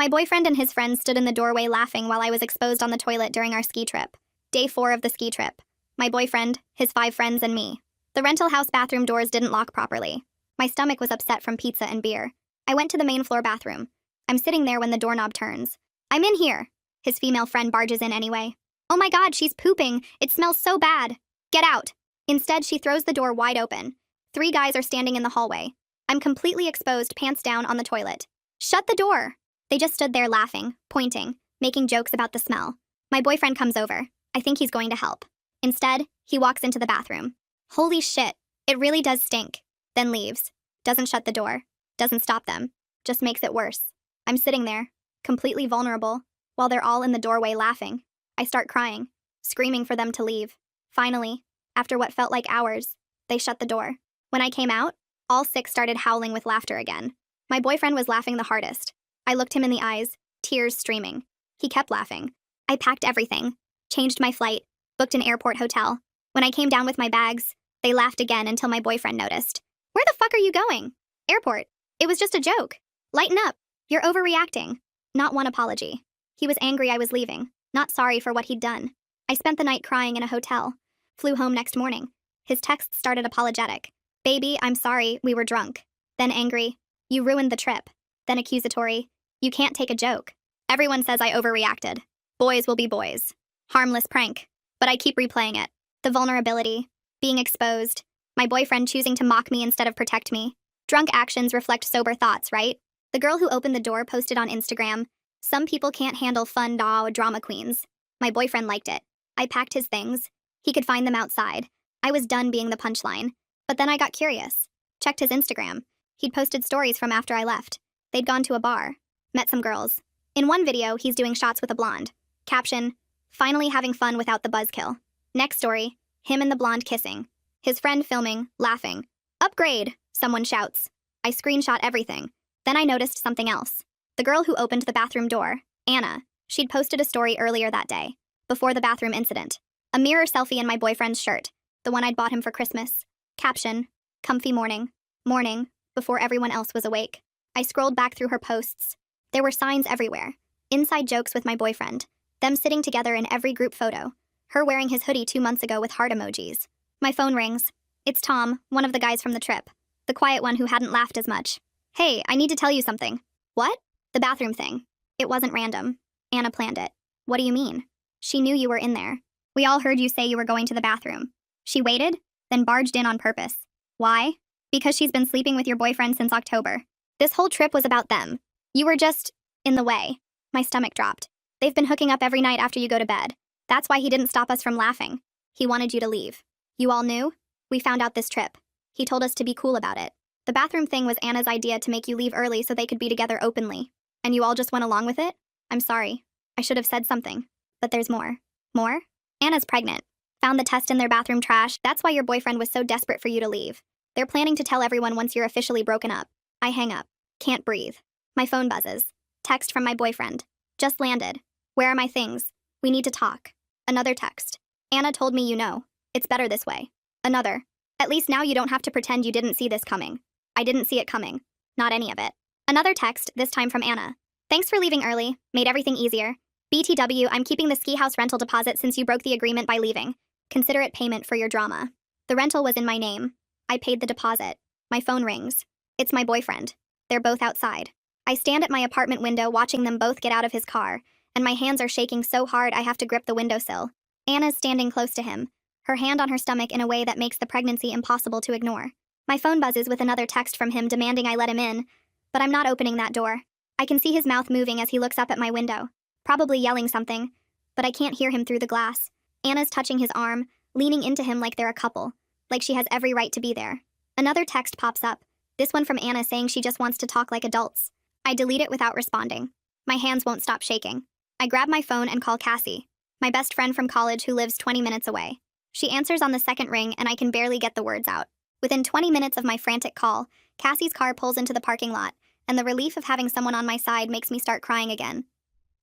My boyfriend and his friends stood in the doorway laughing while I was exposed on the toilet during our ski trip. Day 4 of the ski trip. My boyfriend, his 5 friends, and me. The rental house bathroom doors didn't lock properly. My stomach was upset from pizza and beer. I went to the main floor bathroom. I'm sitting there when the doorknob turns. "I'm in here." His female friend barges in anyway. "Oh my god, she's pooping. It smells so bad. Get out." Instead, she throws the door wide open. 3 guys are standing in the hallway. I'm completely exposed, pants down, on the toilet. "Shut the door." They just stood there laughing, pointing, making jokes about the smell. My boyfriend comes over. I think he's going to help. Instead, he walks into the bathroom. Holy shit, it really does stink. Then leaves. Doesn't shut the door. Doesn't stop them. Just makes it worse. I'm sitting there, completely vulnerable, while they're all in the doorway laughing. I start crying, screaming for them to leave. Finally, after what felt like hours, they shut the door. When I came out, all 6 started howling with laughter again. My boyfriend was laughing the hardest. I looked him in the eyes, tears streaming. He kept laughing. I packed everything, changed my flight, booked an airport hotel. When I came down with my bags, they laughed again until my boyfriend noticed. "Where the fuck are you going?" "Airport. It was just a joke. Lighten up. You're overreacting." Not one apology. He was angry I was leaving, not sorry for what he'd done. I spent the night crying in a hotel. Flew home next morning. His texts started apologetic. "Baby, I'm sorry, we were drunk." Then angry. "You ruined the trip." Then accusatory. "You can't take a joke." Everyone says I overreacted. Boys will be boys. Harmless prank. But I keep replaying it. The vulnerability. Being exposed. My boyfriend choosing to mock me instead of protect me. Drunk actions reflect sober thoughts, right? The girl who opened the door posted on Instagram, "Some people can't handle fun drama queens." My boyfriend liked it. I packed his things. He could find them outside. I was done being the punchline. But then I got curious. Checked his Instagram. He'd posted stories from after I left. They'd gone to a bar. Met some girls. In one video, he's doing shots with a blonde. Caption, "Finally having fun without the buzzkill." Next story, him and the blonde kissing. His friend filming, laughing. "Upgrade," someone shouts. I screenshot everything. Then I noticed something else. The girl who opened the bathroom door, Anna, she'd posted a story earlier that day, before the bathroom incident. A mirror selfie in my boyfriend's shirt, the one I'd bought him for Christmas. Caption, "Comfy morning. Morning, before everyone else was awake." I scrolled back through her posts. There were signs everywhere. Inside jokes with my boyfriend. Them sitting together in every group photo. Her wearing his hoodie 2 months ago with heart emojis. My phone rings. It's Tom, one of the guys from the trip. The quiet one who hadn't laughed as much. "Hey, I need to tell you something." "What?" "The bathroom thing. It wasn't random. Anna planned it." "What do you mean?" "She knew you were in there. We all heard you say you were going to the bathroom. She waited, then barged in on purpose." "Why?" "Because she's been sleeping with your boyfriend since October. This whole trip was about them. You were just in the way." My stomach dropped. "They've been hooking up every night after you go to bed. That's why he didn't stop us from laughing. He wanted you to leave." "You all knew?" "We found out this trip. He told us to be cool about it. The bathroom thing was Anna's idea to make you leave early so they could be together openly. And you all just went along with it? I'm sorry. I should have said something. But there's more." "More?" "Anna's pregnant. Found the test in their bathroom trash. That's why your boyfriend was so desperate for you to leave. They're planning to tell everyone once you're officially broken up." I hang up. Can't breathe. My phone buzzes. Text from my boyfriend. "Just landed. Where are my things? We need to talk." Another text. "Anna told me you know. It's better this way." Another. "At least now you don't have to pretend you didn't see this coming." I didn't see it coming. Not any of it. Another text, this time from Anna. "Thanks for leaving early. Made everything easier. BTW, I'm keeping the ski house rental deposit since you broke the agreement by leaving. Consider it payment for your drama." The rental was in my name. I paid the deposit. My phone rings. It's my boyfriend. They're both outside. I stand at my apartment window watching them both get out of his car, and my hands are shaking so hard I have to grip the windowsill. Anna's standing close to him, her hand on her stomach in a way that makes the pregnancy impossible to ignore. My phone buzzes with another text from him demanding I let him in, but I'm not opening that door. I can see his mouth moving as he looks up at my window, probably yelling something, but I can't hear him through the glass. Anna's touching his arm, leaning into him like they're a couple, like she has every right to be there. Another text pops up, this one from Anna saying she just wants to talk like adults. I delete it without responding. My hands won't stop shaking. I grab my phone and call Cassie, my best friend from college who lives 20 minutes away. She answers on the second ring and I can barely get the words out. Within 20 minutes of my frantic call, Cassie's car pulls into the parking lot, and the relief of having someone on my side makes me start crying again.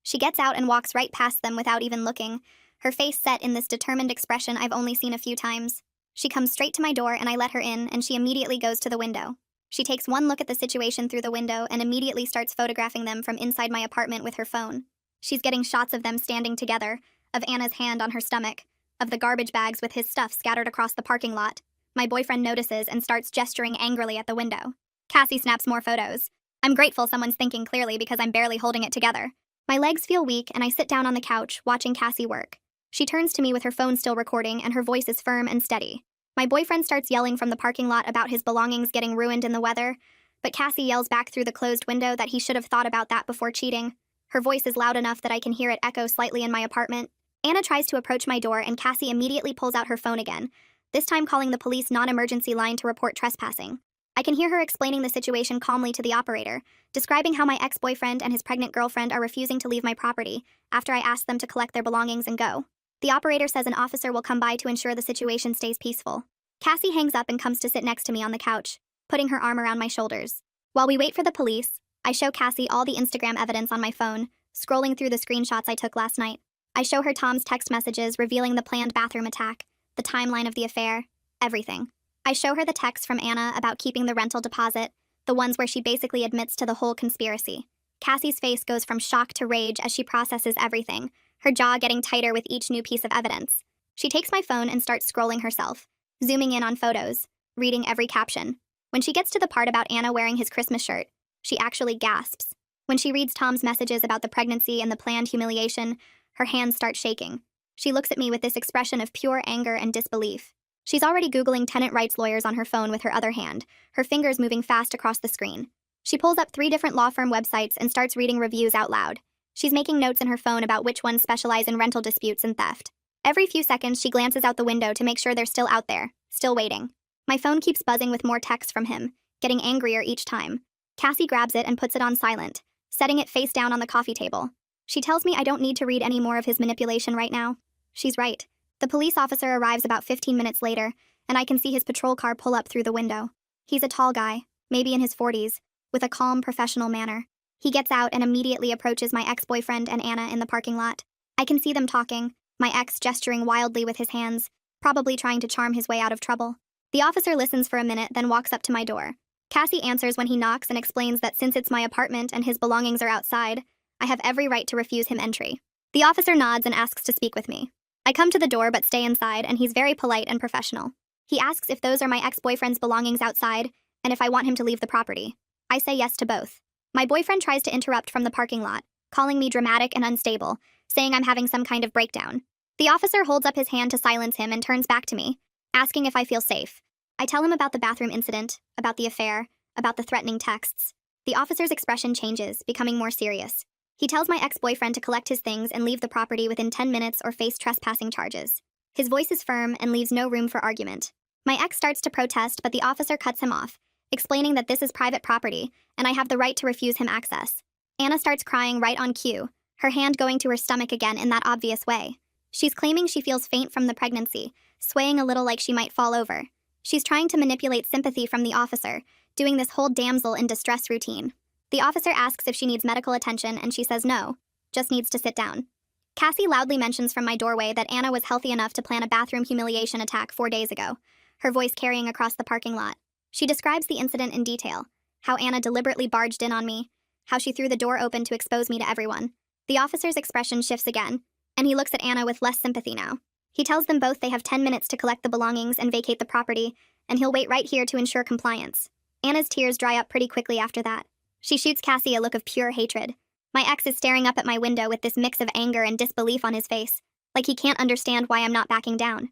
She gets out and walks right past them without even looking, her face set in this determined expression I've only seen a few times. She comes straight to my door and I let her in, and she immediately goes to the window. She takes one look at the situation through the window and immediately starts photographing them from inside my apartment with her phone. She's getting shots of them standing together, of Anna's hand on her stomach, of the garbage bags with his stuff scattered across the parking lot. My boyfriend notices and starts gesturing angrily at the window. Cassie snaps more photos. I'm grateful someone's thinking clearly because I'm barely holding it together. My legs feel weak and I sit down on the couch, watching Cassie work. She turns to me with her phone still recording and her voice is firm and steady. My boyfriend starts yelling from the parking lot about his belongings getting ruined in the weather, but Cassie yells back through the closed window that he should have thought about that before cheating. Her voice is loud enough that I can hear it echo slightly in my apartment. Anna tries to approach my door and Cassie immediately pulls out her phone again, this time calling the police non-emergency line to report trespassing. I can hear her explaining the situation calmly to the operator, describing how my ex-boyfriend and his pregnant girlfriend are refusing to leave my property after I ask them to collect their belongings and go. The operator says an officer will come by to ensure the situation stays peaceful. Cassie hangs up and comes to sit next to me on the couch, putting her arm around my shoulders. While we wait for the police, I show Cassie all the Instagram evidence on my phone, scrolling through the screenshots I took last night. I show her Tom's text messages revealing the planned bathroom attack, the timeline of the affair, everything. I show her the texts from Anna about keeping the rental deposit, the ones where she basically admits to the whole conspiracy. Cassie's face goes from shock to rage as she processes everything, her jaw getting tighter with each new piece of evidence. She takes my phone and starts scrolling herself, zooming in on photos, reading every caption. When she gets to the part about Anna wearing his Christmas shirt, she actually gasps. When she reads Tom's messages about the pregnancy and the planned humiliation, her hands start shaking. She looks at me with this expression of pure anger and disbelief. She's already Googling tenant rights lawyers on her phone with her other hand, her fingers moving fast across the screen. She pulls up 3 different law firm websites and starts reading reviews out loud. She's making notes in her phone about which ones specialize in rental disputes and theft. Every few seconds, she glances out the window to make sure they're still out there, still waiting. My phone keeps buzzing with more texts from him, getting angrier each time. Cassie grabs it and puts it on silent, setting it face down on the coffee table. She tells me I don't need to read any more of his manipulation right now. She's right. The police officer arrives about 15 minutes later, and I can see his patrol car pull up through the window. He's a tall guy, maybe in his 40s, with a calm, professional manner. He gets out and immediately approaches my ex-boyfriend and Anna in the parking lot. I can see them talking, my ex gesturing wildly with his hands, probably trying to charm his way out of trouble. The officer listens for a minute, then walks up to my door. Cassie answers when he knocks and explains that since it's my apartment and his belongings are outside, I have every right to refuse him entry. The officer nods and asks to speak with me. I come to the door but stay inside, and he's very polite and professional. He asks if those are my ex-boyfriend's belongings outside, and if I want him to leave the property. I say yes to both. My boyfriend tries to interrupt from the parking lot, calling me dramatic and unstable, saying I'm having some kind of breakdown. The officer holds up his hand to silence him and turns back to me, asking if I feel safe. I tell him about the bathroom incident, about the affair, about the threatening texts. The officer's expression changes, becoming more serious. He tells my ex-boyfriend to collect his things and leave the property within 10 minutes or face trespassing charges. His voice is firm and leaves no room for argument. My ex starts to protest, but the officer cuts him off, explaining that this is private property and I have the right to refuse him access. Anna starts crying right on cue, her hand going to her stomach again in that obvious way. She's claiming she feels faint from the pregnancy, swaying a little like she might fall over. She's trying to manipulate sympathy from the officer, doing this whole damsel in distress routine. The officer asks if she needs medical attention and she says no, just needs to sit down. Cassie loudly mentions from my doorway that Anna was healthy enough to plan a bathroom humiliation attack 4 days ago, her voice carrying across the parking lot. She describes the incident in detail, how Anna deliberately barged in on me, how she threw the door open to expose me to everyone. The officer's expression shifts again, and he looks at Anna with less sympathy now. He tells them both they have 10 minutes to collect the belongings and vacate the property, and he'll wait right here to ensure compliance. Anna's tears dry up pretty quickly after that. She shoots Cassie a look of pure hatred. My ex is staring up at my window with this mix of anger and disbelief on his face, like he can't understand why I'm not backing down.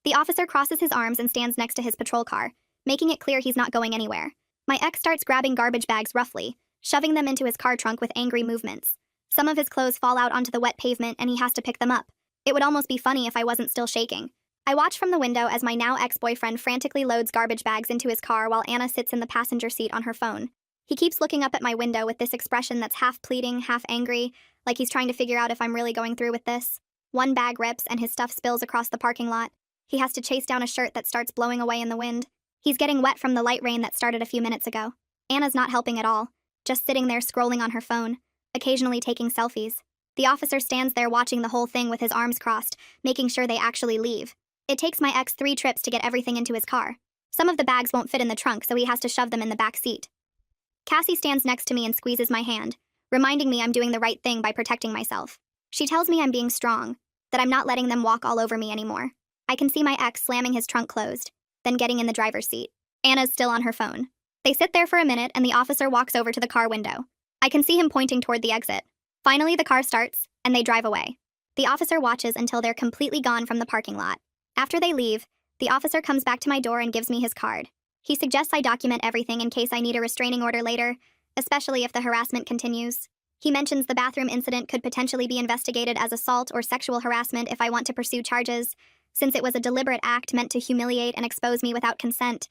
The officer crosses his arms and stands next to his patrol car, making it clear he's not going anywhere. My ex starts grabbing garbage bags roughly, shoving them into his car trunk with angry movements. Some of his clothes fall out onto the wet pavement and he has to pick them up. It would almost be funny if I wasn't still shaking. I watch from the window as my now ex-boyfriend frantically loads garbage bags into his car while Anna sits in the passenger seat on her phone. He keeps looking up at my window with this expression that's half pleading, half angry, like he's trying to figure out if I'm really going through with this. One bag rips and his stuff spills across the parking lot. He has to chase down a shirt that starts blowing away in the wind. He's getting wet from the light rain that started a few minutes ago. Anna's not helping at all, just sitting there scrolling on her phone, occasionally taking selfies. The officer stands there watching the whole thing with his arms crossed, making sure they actually leave. It takes my ex 3 trips to get everything into his car. Some of the bags won't fit in the trunk, so he has to shove them in the back seat. Cassie stands next to me and squeezes my hand, reminding me I'm doing the right thing by protecting myself. She tells me I'm being strong, that I'm not letting them walk all over me anymore. I can see my ex slamming his trunk closed, then getting in the driver's seat. Anna's still on her phone. They sit there for a minute and the officer walks over to the car window. I can see him pointing toward the exit. Finally, the car starts, and they drive away. The officer watches until they're completely gone from the parking lot. After they leave, the officer comes back to my door and gives me his card. He suggests I document everything in case I need a restraining order later, especially if the harassment continues. He mentions the bathroom incident could potentially be investigated as assault or sexual harassment if I want to pursue charges, since it was a deliberate act meant to humiliate and expose me without consent.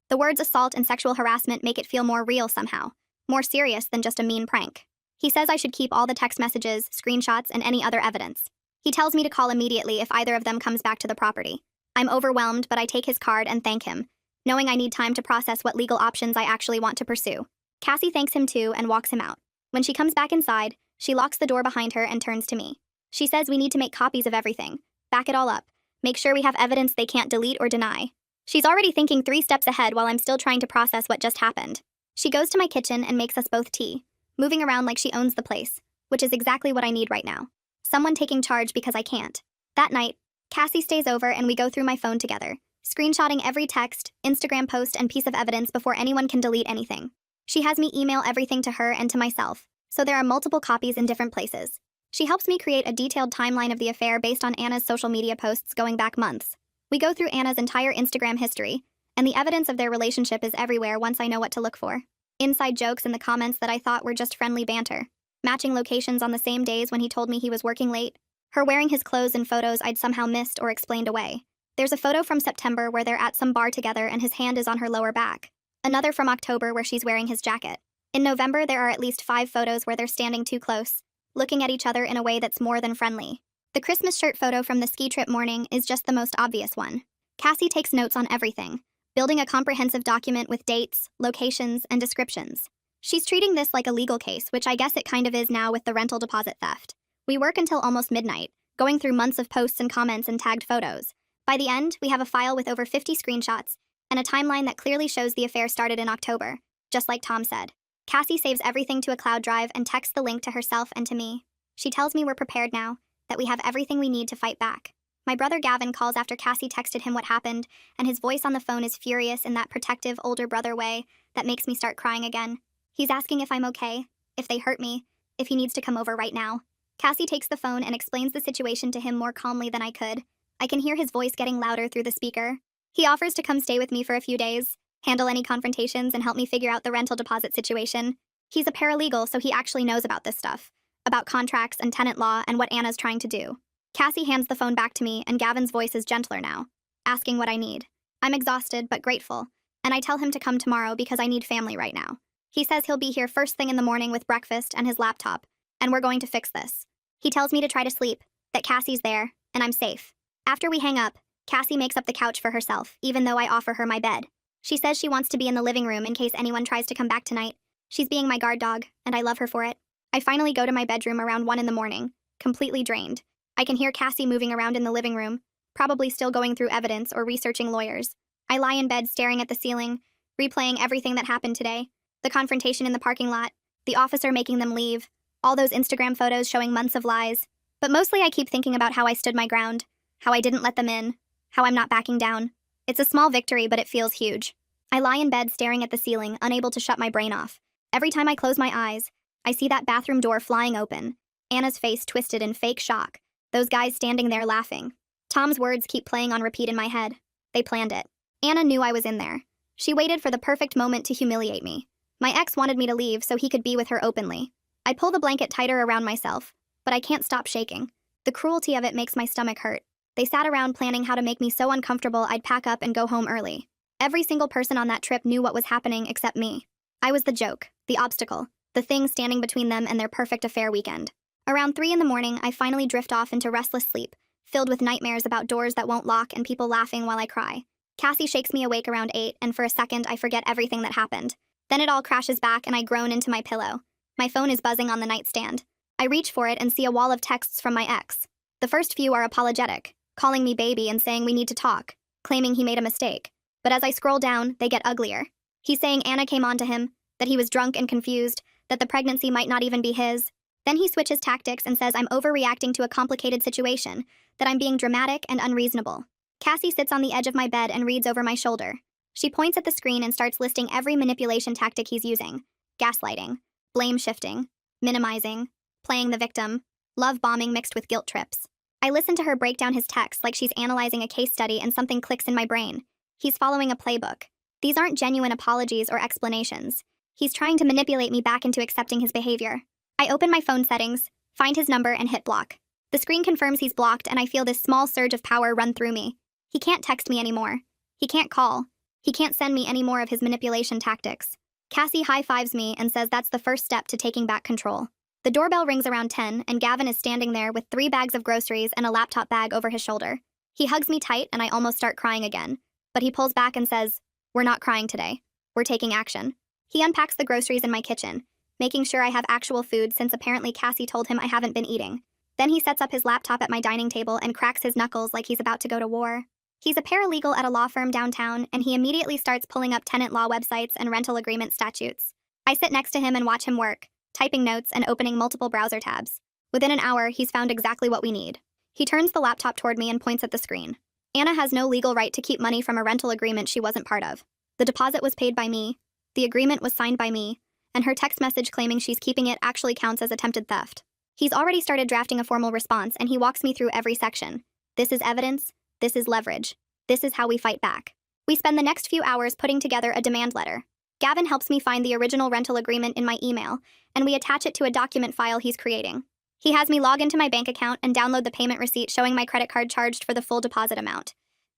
The words assault and sexual harassment make it feel more real somehow, more serious than just a mean prank. He says I should keep all the text messages, screenshots, and any other evidence. He tells me to call immediately if either of them comes back to the property. I'm overwhelmed, but I take his card and thank him, knowing I need time to process what legal options I actually want to pursue. Cassie thanks him too and walks him out. When she comes back inside, she locks the door behind her and turns to me. She says we need to make copies of everything, back it all up, make sure we have evidence they can't delete or deny. She's already thinking 3 steps ahead while I'm still trying to process what just happened. She goes to my kitchen and makes us both tea, moving around like she owns the place, which is exactly what I need right now. Someone taking charge because I can't. That night, Cassie stays over and we go through my phone together, screenshotting every text, Instagram post, and piece of evidence before anyone can delete anything. She has me email everything to her and to myself, so there are multiple copies in different places. She helps me create a detailed timeline of the affair based on Anna's social media posts going back months. We go through Anna's entire Instagram history, and the evidence of their relationship is everywhere once I know what to look for. Inside jokes in the comments that I thought were just friendly banter. Matching locations on the same days when he told me he was working late. Her wearing his clothes in photos I'd somehow missed or explained away. There's a photo from September where they're at some bar together and his hand is on her lower back. Another from October where she's wearing his jacket. In November, there are at least 5 photos where they're standing too close, looking at each other in a way that's more than friendly. The Christmas shirt photo from the ski trip morning is just the most obvious one. Cassie takes notes on everything, building a comprehensive document with dates, locations, and descriptions. She's treating this like a legal case, which I guess it kind of is now with the rental deposit theft. We work until almost midnight, going through months of posts and comments and tagged photos. By the end, we have a file with over 50 screenshots and a timeline that clearly shows the affair started in October, just like Tom said. Cassie saves everything to a cloud drive and texts the link to herself and to me. She tells me we're prepared now, that we have everything we need to fight back. My brother Gavin calls after Cassie texted him what happened, and his voice on the phone is furious in that protective older brother way that makes me start crying again. He's asking if I'm okay, if they hurt me, if he needs to come over right now. Cassie takes the phone and explains the situation to him more calmly than I could. I can hear his voice getting louder through the speaker. He offers to come stay with me for a few days, handle any confrontations, and help me figure out the rental deposit situation. He's a paralegal, so he actually knows about this stuff, about contracts and tenant law and what Anna's trying to do. Cassie hands the phone back to me, and Gavin's voice is gentler now, asking what I need. I'm exhausted but grateful, and I tell him to come tomorrow because I need family right now. He says he'll be here first thing in the morning with breakfast and his laptop, and we're going to fix this. He tells me to try to sleep, that Cassie's there, and I'm safe. After we hang up, Cassie makes up the couch for herself, even though I offer her my bed. She says she wants to be in the living room in case anyone tries to come back tonight. She's being my guard dog, and I love her for it. I finally go to my bedroom around 1 in the morning, completely drained. I can hear Cassie moving around in the living room, probably still going through evidence or researching lawyers. I lie in bed staring at the ceiling, replaying everything that happened today. The confrontation in the parking lot, the officer making them leave, all those Instagram photos showing months of lies. But mostly I keep thinking about how I stood my ground, how I didn't let them in, how I'm not backing down. It's a small victory, but it feels huge. I lie in bed staring at the ceiling, unable to shut my brain off. Every time I close my eyes, I see that bathroom door flying open, Anna's face twisted in fake shock, those guys standing there laughing. Tom's words keep playing on repeat in my head. They planned it. Anna knew I was in there. She waited for the perfect moment to humiliate me. My ex wanted me to leave so he could be with her openly. I pull the blanket tighter around myself, but I can't stop shaking. The cruelty of it makes my stomach hurt. They sat around planning how to make me so uncomfortable I'd pack up and go home early. Every single person on that trip knew what was happening except me. I was the joke, the obstacle, the thing standing between them and their perfect affair weekend. Around 3 in the morning, I finally drift off into restless sleep, filled with nightmares about doors that won't lock and people laughing while I cry. Cassie shakes me awake around 8, and for a second I forget everything that happened. Then it all crashes back and I groan into my pillow. My phone is buzzing on the nightstand. I reach for it and see a wall of texts from my ex. The first few are apologetic, calling me baby and saying we need to talk, claiming he made a mistake. But as I scroll down, they get uglier. He's saying Anna came on to him, that he was drunk and confused, that the pregnancy might not even be his. Then he switches tactics and says I'm overreacting to a complicated situation, that I'm being dramatic and unreasonable. Cassie sits on the edge of my bed and reads over my shoulder. She points at the screen and starts listing every manipulation tactic he's using: gaslighting, blame shifting, minimizing, playing the victim, love bombing mixed with guilt trips. I listen to her break down his texts like she's analyzing a case study, and something clicks in my brain. He's following a playbook. These aren't genuine apologies or explanations. He's trying to manipulate me back into accepting his behavior. I open my phone settings, find his number, and hit block. The screen confirms he's blocked, and I feel this small surge of power run through me. He can't text me anymore. He can't call. He can't send me any more of his manipulation tactics. Cassie high-fives me and says that's the first step to taking back control. The doorbell rings around 10, and Gavin is standing there with 3 bags of groceries and a laptop bag over his shoulder. He hugs me tight, and I almost start crying again. But he pulls back and says, "We're not crying today. We're taking action." He unpacks the groceries in my kitchen, making sure I have actual food since apparently Cassie told him I haven't been eating. Then he sets up his laptop at my dining table and cracks his knuckles like he's about to go to war. He's a paralegal at a law firm downtown, and he immediately starts pulling up tenant law websites and rental agreement statutes. I sit next to him and watch him work, typing notes and opening multiple browser tabs. Within an hour, he's found exactly what we need. He turns the laptop toward me and points at the screen. Anna has no legal right to keep money from a rental agreement she wasn't part of. The deposit was paid by me, the agreement was signed by me, and her text message claiming she's keeping it actually counts as attempted theft. He's already started drafting a formal response, and he walks me through every section. This is evidence. This is leverage. This is how we fight back. We spend the next few hours putting together a demand letter. Gavin helps me find the original rental agreement in my email, and we attach it to a document file he's creating. He has me log into my bank account and download the payment receipt showing my credit card charged for the full deposit amount.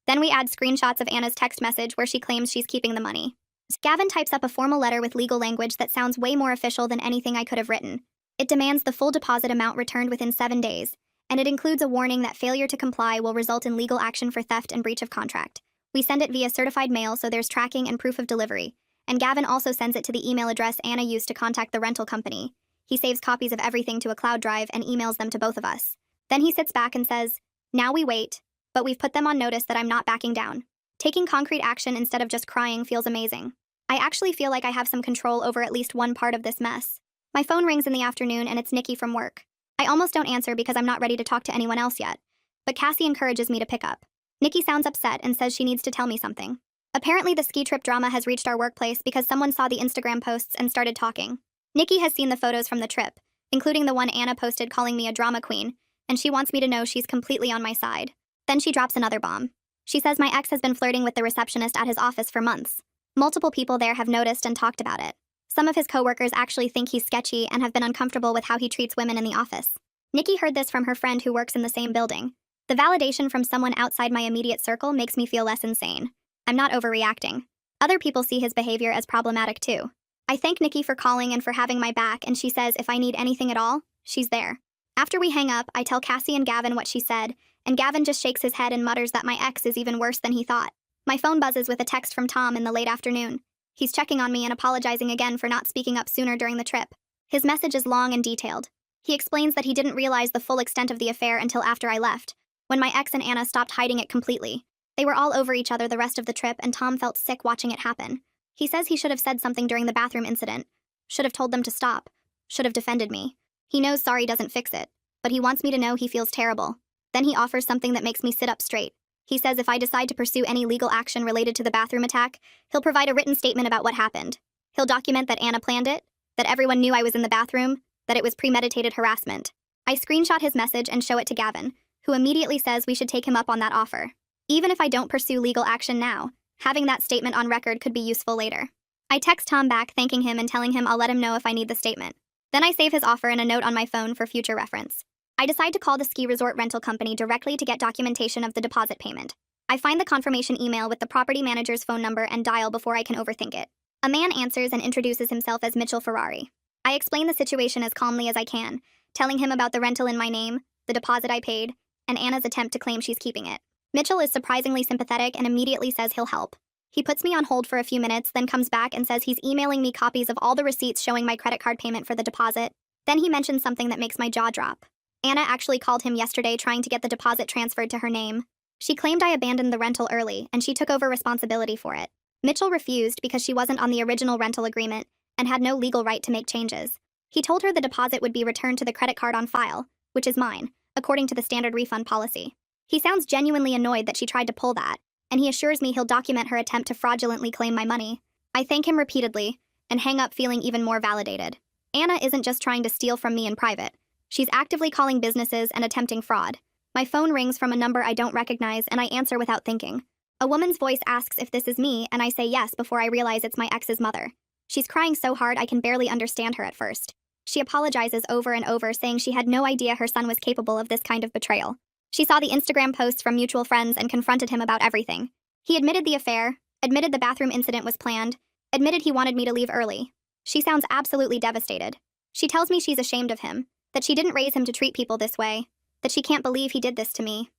Then we add screenshots of Anna's text message where she claims she's keeping the money. Gavin types up a formal letter with legal language that sounds way more official than anything I could have written. It demands the full deposit amount returned within 7 days, and it includes a warning that failure to comply will result in legal action for theft and breach of contract. We send it via certified mail so there's tracking and proof of delivery, and Gavin also sends it to the email address Anna used to contact the rental company. He saves copies of everything to a cloud drive and emails them to both of us. Then he sits back and says, "Now we wait, but we've put them on notice that I'm not backing down." Taking concrete action instead of just crying feels amazing. I actually feel like I have some control over at least one part of this mess. My phone rings in the afternoon, and it's Nikki from work. I almost don't answer because I'm not ready to talk to anyone else yet, but Cassie encourages me to pick up. Nikki sounds upset and says she needs to tell me something. Apparently the ski trip drama has reached our workplace because someone saw the Instagram posts and started talking. Nikki has seen the photos from the trip, including the one Anna posted calling me a drama queen, and she wants me to know she's completely on my side. Then she drops another bomb. She says my ex has been flirting with the receptionist at his office for months. Multiple people there have noticed and talked about it. Some of his coworkers actually think he's sketchy and have been uncomfortable with how he treats women in the office. Nikki heard this from her friend who works in the same building. The validation from someone outside my immediate circle makes me feel less insane. I'm not overreacting. Other people see his behavior as problematic too. I thank Nikki for calling and for having my back, and she says if I need anything at all, she's there. After we hang up, I tell Cassie and Gavin what she said, and Gavin just shakes his head and mutters that my ex is even worse than he thought. My phone buzzes with a text from Tom in the late afternoon. He's checking on me and apologizing again for not speaking up sooner during the trip. His message is long and detailed. He explains that he didn't realize the full extent of the affair until after I left, when my ex and Anna stopped hiding it completely. They were all over each other the rest of the trip, and Tom felt sick watching it happen. He says he should have said something during the bathroom incident. Should have told them to stop. Should have defended me. He knows sorry doesn't fix it, but he wants me to know he feels terrible. Then he offers something that makes me sit up straight. He says if I decide to pursue any legal action related to the bathroom attack, he'll provide a written statement about what happened. He'll document that Anna planned it, that everyone knew I was in the bathroom, that it was premeditated harassment. I screenshot his message and show it to Gavin, who immediately says we should take him up on that offer. Even if I don't pursue legal action now, having that statement on record could be useful later. I text Tom back thanking him and telling him I'll let him know if I need the statement. Then I save his offer in a note on my phone for future reference. I decide to call the ski resort rental company directly to get documentation of the deposit payment. I find the confirmation email with the property manager's phone number and dial before I can overthink it. A man answers and introduces himself as Mitchell Ferrari. I explain the situation as calmly as I can, telling him about the rental in my name, the deposit I paid, and Anna's attempt to claim she's keeping it. Mitchell is surprisingly sympathetic and immediately says he'll help. He puts me on hold for a few minutes, then comes back and says he's emailing me copies of all the receipts showing my credit card payment for the deposit. Then he mentions something that makes my jaw drop. Anna actually called him yesterday trying to get the deposit transferred to her name. She claimed I abandoned the rental early and she took over responsibility for it. Mitchell refused because she wasn't on the original rental agreement and had no legal right to make changes. He told her the deposit would be returned to the credit card on file, which is mine, according to the standard refund policy. He sounds genuinely annoyed that she tried to pull that, and he assures me he'll document her attempt to fraudulently claim my money. I thank him repeatedly and hang up feeling even more validated. Anna isn't just trying to steal from me in private. She's actively calling businesses and attempting fraud. My phone rings from a number I don't recognize and I answer without thinking. A woman's voice asks if this is me and I say yes before I realize it's my ex's mother. She's crying so hard I can barely understand her at first. She apologizes over and over, saying she had no idea her son was capable of this kind of betrayal. She saw the Instagram posts from mutual friends and confronted him about everything. He admitted the affair, admitted the bathroom incident was planned, admitted he wanted me to leave early. She sounds absolutely devastated. She tells me she's ashamed of him, that she didn't raise him to treat people this way, that she can't believe he did this to me.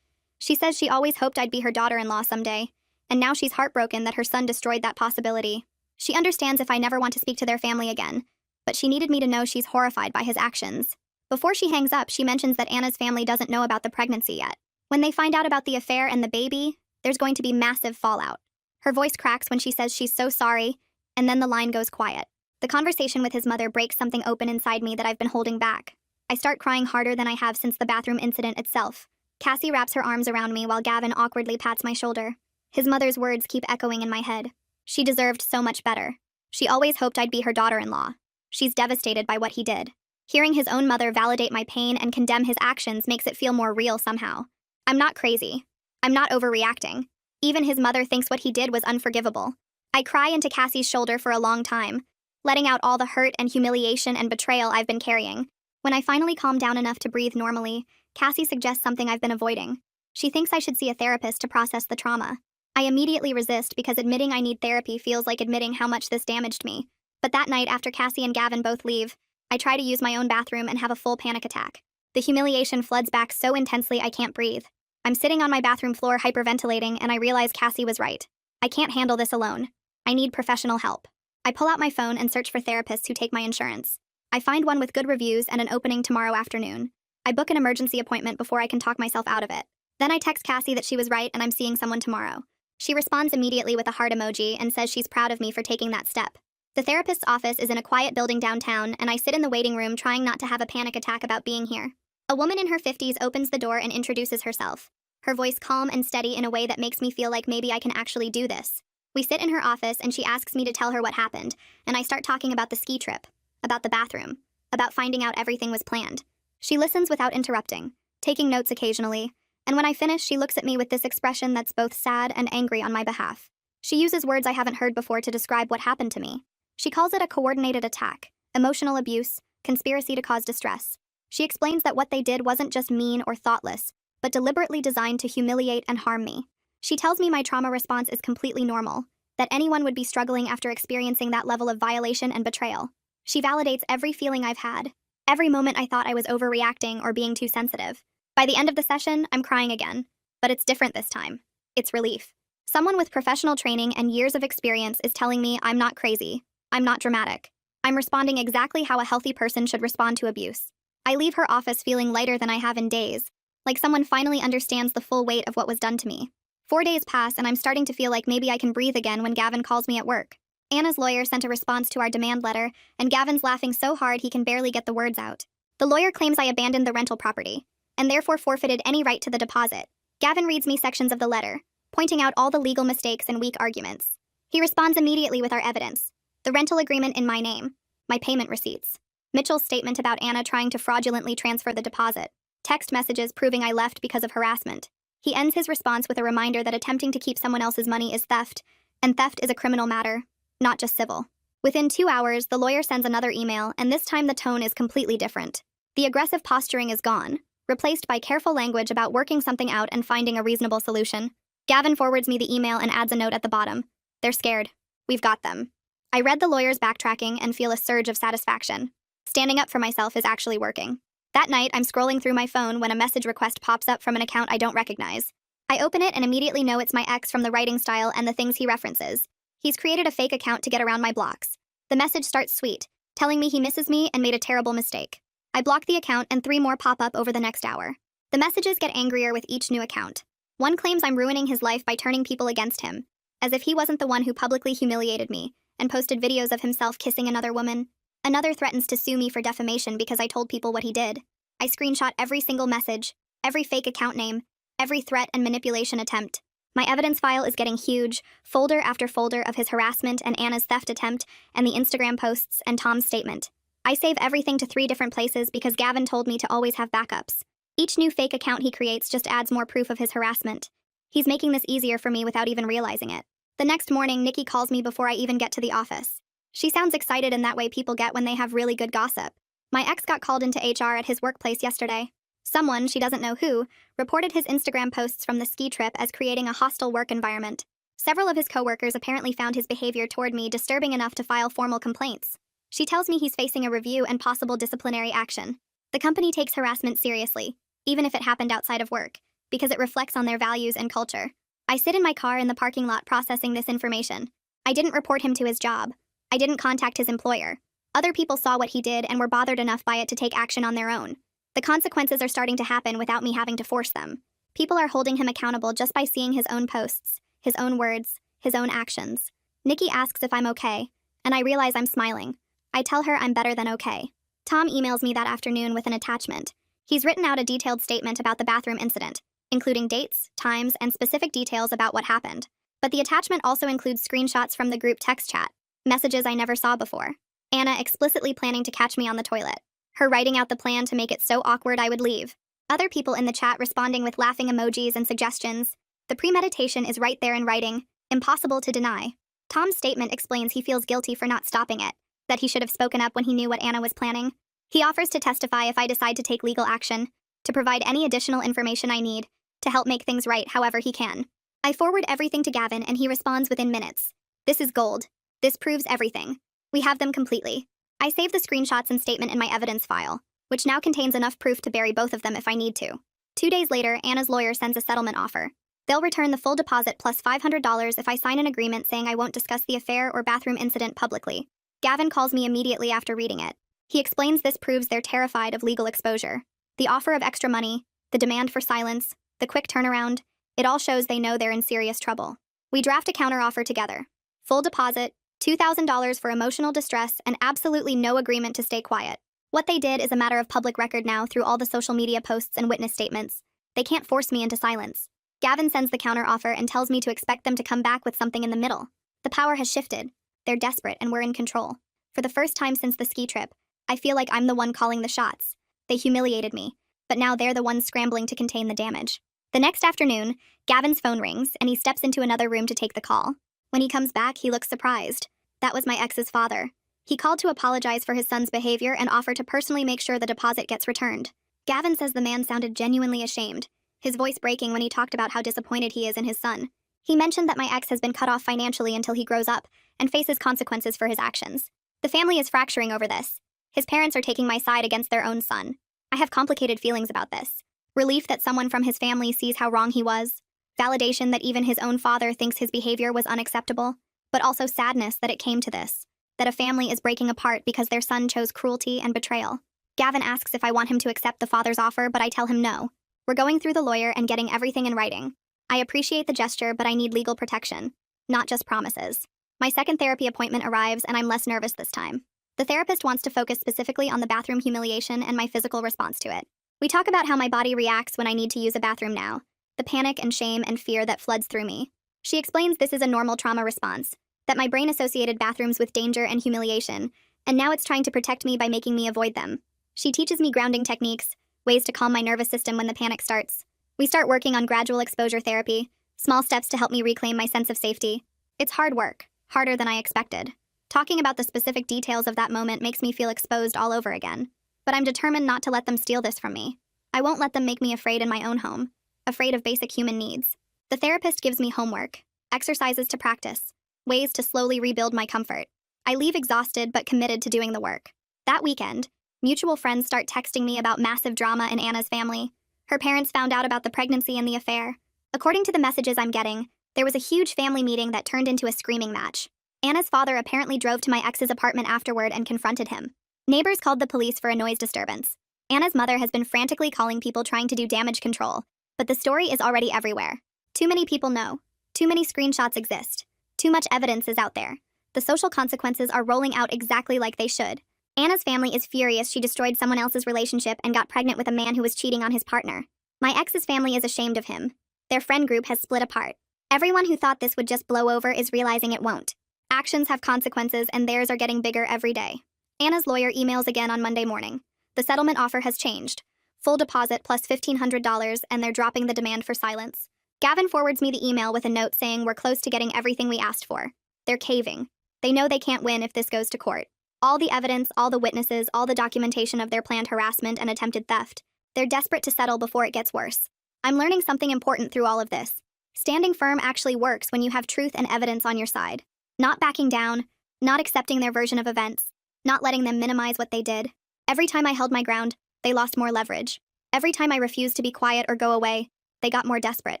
She says she always hoped I'd be her daughter-in-law someday, and now she's heartbroken that her son destroyed that possibility. She understands if I never want to speak to their family again, but she needed me to know she's horrified by his actions. Before she hangs up, she mentions that Anna's family doesn't know about the pregnancy yet. When they find out about the affair and the baby, there's going to be massive fallout. Her voice cracks when she says she's so sorry, and then the line goes quiet. The conversation with his mother breaks something open inside me that I've been holding back. I start crying harder than I have since the bathroom incident itself. Cassie wraps her arms around me while Gavin awkwardly pats my shoulder. His mother's words keep echoing in my head. She deserved so much better. She always hoped I'd be her daughter-in-law. She's devastated by what he did. Hearing his own mother validate my pain and condemn his actions makes it feel more real somehow. I'm not crazy. I'm not overreacting. Even his mother thinks what he did was unforgivable. I cry into Cassie's shoulder for a long time, letting out all the hurt and humiliation and betrayal I've been carrying. When I finally calm down enough to breathe normally, Cassie suggests something I've been avoiding. She thinks I should see a therapist to process the trauma. I immediately resist because admitting I need therapy feels like admitting how much this damaged me. But that night, after Cassie and Gavin both leave, I try to use my own bathroom and have a full panic attack. The humiliation floods back so intensely I can't breathe. I'm sitting on my bathroom floor hyperventilating and I realize Cassie was right. I can't handle this alone. I need professional help. I pull out my phone and search for therapists who take my insurance. I find one with good reviews and an opening tomorrow afternoon. I book an emergency appointment before I can talk myself out of it. Then I text Cassie that she was right and I'm seeing someone tomorrow. She responds immediately with a heart emoji and says she's proud of me for taking that step. The therapist's office is in a quiet building downtown, and I sit in the waiting room trying not to have a panic attack about being here. A woman in her 50s opens the door and introduces herself. Her voice calm and steady in a way that makes me feel like maybe I can actually do this. We sit in her office and she asks me to tell her what happened, and I start talking about the ski trip, about the bathroom, about finding out everything was planned. She listens without interrupting, taking notes occasionally, and when I finish, she looks at me with this expression that's both sad and angry on my behalf. She uses words I haven't heard before to describe what happened to me. She calls it a coordinated attack, emotional abuse, conspiracy to cause distress. She explains that what they did wasn't just mean or thoughtless, but deliberately designed to humiliate and harm me. She tells me my trauma response is completely normal, that anyone would be struggling after experiencing that level of violation and betrayal. She validates every feeling I've had, every moment I thought I was overreacting or being too sensitive. By the end of the session, I'm crying again, but it's different this time. It's relief. Someone with professional training and years of experience is telling me I'm not crazy. I'm not dramatic. I'm responding exactly how a healthy person should respond to abuse. I leave her office feeling lighter than I have in days, like someone finally understands the full weight of what was done to me. 4 days pass and I'm starting to feel like maybe I can breathe again when Gavin calls me at work. Anna's lawyer sent a response to our demand letter, and Gavin's laughing so hard he can barely get the words out. The lawyer claims I abandoned the rental property, and therefore forfeited any right to the deposit. Gavin reads me sections of the letter, pointing out all the legal mistakes and weak arguments. He responds immediately with our evidence. The rental agreement in my name, my payment receipts, Mitchell's statement about Anna trying to fraudulently transfer the deposit, text messages proving I left because of harassment. He ends his response with a reminder that attempting to keep someone else's money is theft, and theft is a criminal matter, not just civil. Within 2 hours, the lawyer sends another email, and this time the tone is completely different. The aggressive posturing is gone, replaced by careful language about working something out and finding a reasonable solution. Gavin forwards me the email and adds a note at the bottom. They're scared. We've got them. I read the lawyer's backtracking and feel a surge of satisfaction. Standing up for myself is actually working. That night, I'm scrolling through my phone when a message request pops up from an account I don't recognize. I open it and immediately know it's my ex from the writing style and the things he references. He's created a fake account to get around my blocks. The message starts sweet, telling me he misses me and made a terrible mistake. I block the account and 3 more pop up over the next hour. The messages get angrier with each new account. One claims I'm ruining his life by turning people against him, as if he wasn't the one who publicly humiliated me and posted videos of himself kissing another woman. Another threatens to sue me for defamation because I told people what he did. I screenshot every single message, every fake account name, every threat and manipulation attempt. My evidence file is getting huge, folder after folder of his harassment and Anna's theft attempt and the Instagram posts and Tom's statement. I save everything to 3 different places because Gavin told me to always have backups. Each new fake account he creates just adds more proof of his harassment. He's making this easier for me without even realizing it. The next morning, Nikki calls me before I even get to the office. She sounds excited in that way people get when they have really good gossip. My ex got called into HR at his workplace yesterday. Someone, she doesn't know who, reported his Instagram posts from the ski trip as creating a hostile work environment. Several of his coworkers apparently found his behavior toward me disturbing enough to file formal complaints. She tells me he's facing a review and possible disciplinary action. The company takes harassment seriously, even if it happened outside of work, because it reflects on their values and culture. I sit in my car in the parking lot processing this information. I didn't report him to his job. I didn't contact his employer. Other people saw what he did and were bothered enough by it to take action on their own. The consequences are starting to happen without me having to force them. People are holding him accountable just by seeing his own posts, his own words, his own actions. Nikki asks if I'm okay, and I realize I'm smiling. I tell her I'm better than okay. Tom emails me that afternoon with an attachment. He's written out a detailed statement about the bathroom incident, including dates, times, and specific details about what happened. But the attachment also includes screenshots from the group text chat, messages I never saw before. Anna explicitly planning to catch me on the toilet. Her writing out the plan to make it so awkward I would leave. Other people in the chat responding with laughing emojis and suggestions. The premeditation is right there in writing, impossible to deny. Tom's statement explains he feels guilty for not stopping it, that he should have spoken up when he knew what Anna was planning. He offers to testify if I decide to take legal action, to provide any additional information I need, to help make things right however he can. I forward everything to Gavin and he responds within minutes. This is gold. This proves everything. We have them completely. I save the screenshots and statement in my evidence file, which now contains enough proof to bury both of them if I need to. 2 days later, Anna's lawyer sends a settlement offer. They'll return the full deposit plus $500 if I sign an agreement saying I won't discuss the affair or bathroom incident publicly. Gavin calls me immediately after reading it. He explains this proves they're terrified of legal exposure. The offer of extra money, the demand for silence, the quick turnaround, it all shows they know they're in serious trouble. We draft a counteroffer together. Full deposit, $2,000 for emotional distress, and absolutely no agreement to stay quiet. What they did is a matter of public record now through all the social media posts and witness statements. They can't force me into silence. Gavin sends the counteroffer and tells me to expect them to come back with something in the middle. The power has shifted. They're desperate and we're in control. For the first time since the ski trip, I feel like I'm the one calling the shots. They humiliated me, but now they're the ones scrambling to contain the damage. The next afternoon, Gavin's phone rings and he steps into another room to take the call. When he comes back, he looks surprised. That was my ex's father. He called to apologize for his son's behavior and offer to personally make sure the deposit gets returned. Gavin says the man sounded genuinely ashamed, his voice breaking when he talked about how disappointed he is in his son. He mentioned that my ex has been cut off financially until he grows up and faces consequences for his actions. The family is fracturing over this. His parents are taking my side against their own son. I have complicated feelings about this. Relief that someone from his family sees how wrong he was. Validation that even his own father thinks his behavior was unacceptable. But also sadness that it came to this. That a family is breaking apart because their son chose cruelty and betrayal. Gavin asks if I want him to accept the father's offer, but I tell him no. We're going through the lawyer and getting everything in writing. I appreciate the gesture, but I need legal protection, not just promises. My second therapy appointment arrives and I'm less nervous this time. The therapist wants to focus specifically on the bathroom humiliation and my physical response to it. We talk about how my body reacts when I need to use a bathroom now, the panic and shame and fear that floods through me. She explains this is a normal trauma response, that my brain associated bathrooms with danger and humiliation, and now it's trying to protect me by making me avoid them. She teaches me grounding techniques, ways to calm my nervous system when the panic starts. We start working on gradual exposure therapy, small steps to help me reclaim my sense of safety. It's hard work, harder than I expected. Talking about the specific details of that moment makes me feel exposed all over again. But I'm determined not to let them steal this from me. I won't let them make me afraid in my own home, afraid of basic human needs. The therapist gives me homework, exercises to practice, ways to slowly rebuild my comfort. I leave exhausted but committed to doing the work. That weekend, mutual friends start texting me about massive drama in Anna's family. Her parents found out about the pregnancy and the affair. According to the messages I'm getting, there was a huge family meeting that turned into a screaming match. Anna's father apparently drove to my ex's apartment afterward and confronted him. Neighbors called the police for a noise disturbance. Anna's mother has been frantically calling people trying to do damage control, but the story is already everywhere. Too many people know. Too many screenshots exist. Too much evidence is out there. The social consequences are rolling out exactly like they should. Anna's family is furious she destroyed someone else's relationship and got pregnant with a man who was cheating on his partner. My ex's family is ashamed of him. Their friend group has split apart. Everyone who thought this would just blow over is realizing it won't. Actions have consequences, and theirs are getting bigger every day. Anna's lawyer emails again on Monday morning. The settlement offer has changed. Full deposit plus $1,500, and they're dropping the demand for silence. Gavin forwards me the email with a note saying we're close to getting everything we asked for. They're caving. They know they can't win if this goes to court. All the evidence, all the witnesses, all the documentation of their planned harassment and attempted theft. They're desperate to settle before it gets worse. I'm learning something important through all of this. Standing firm actually works when you have truth and evidence on your side. Not backing down, not accepting their version of events, not letting them minimize what they did. Every time I held my ground, they lost more leverage. Every time I refused to be quiet or go away, they got more desperate.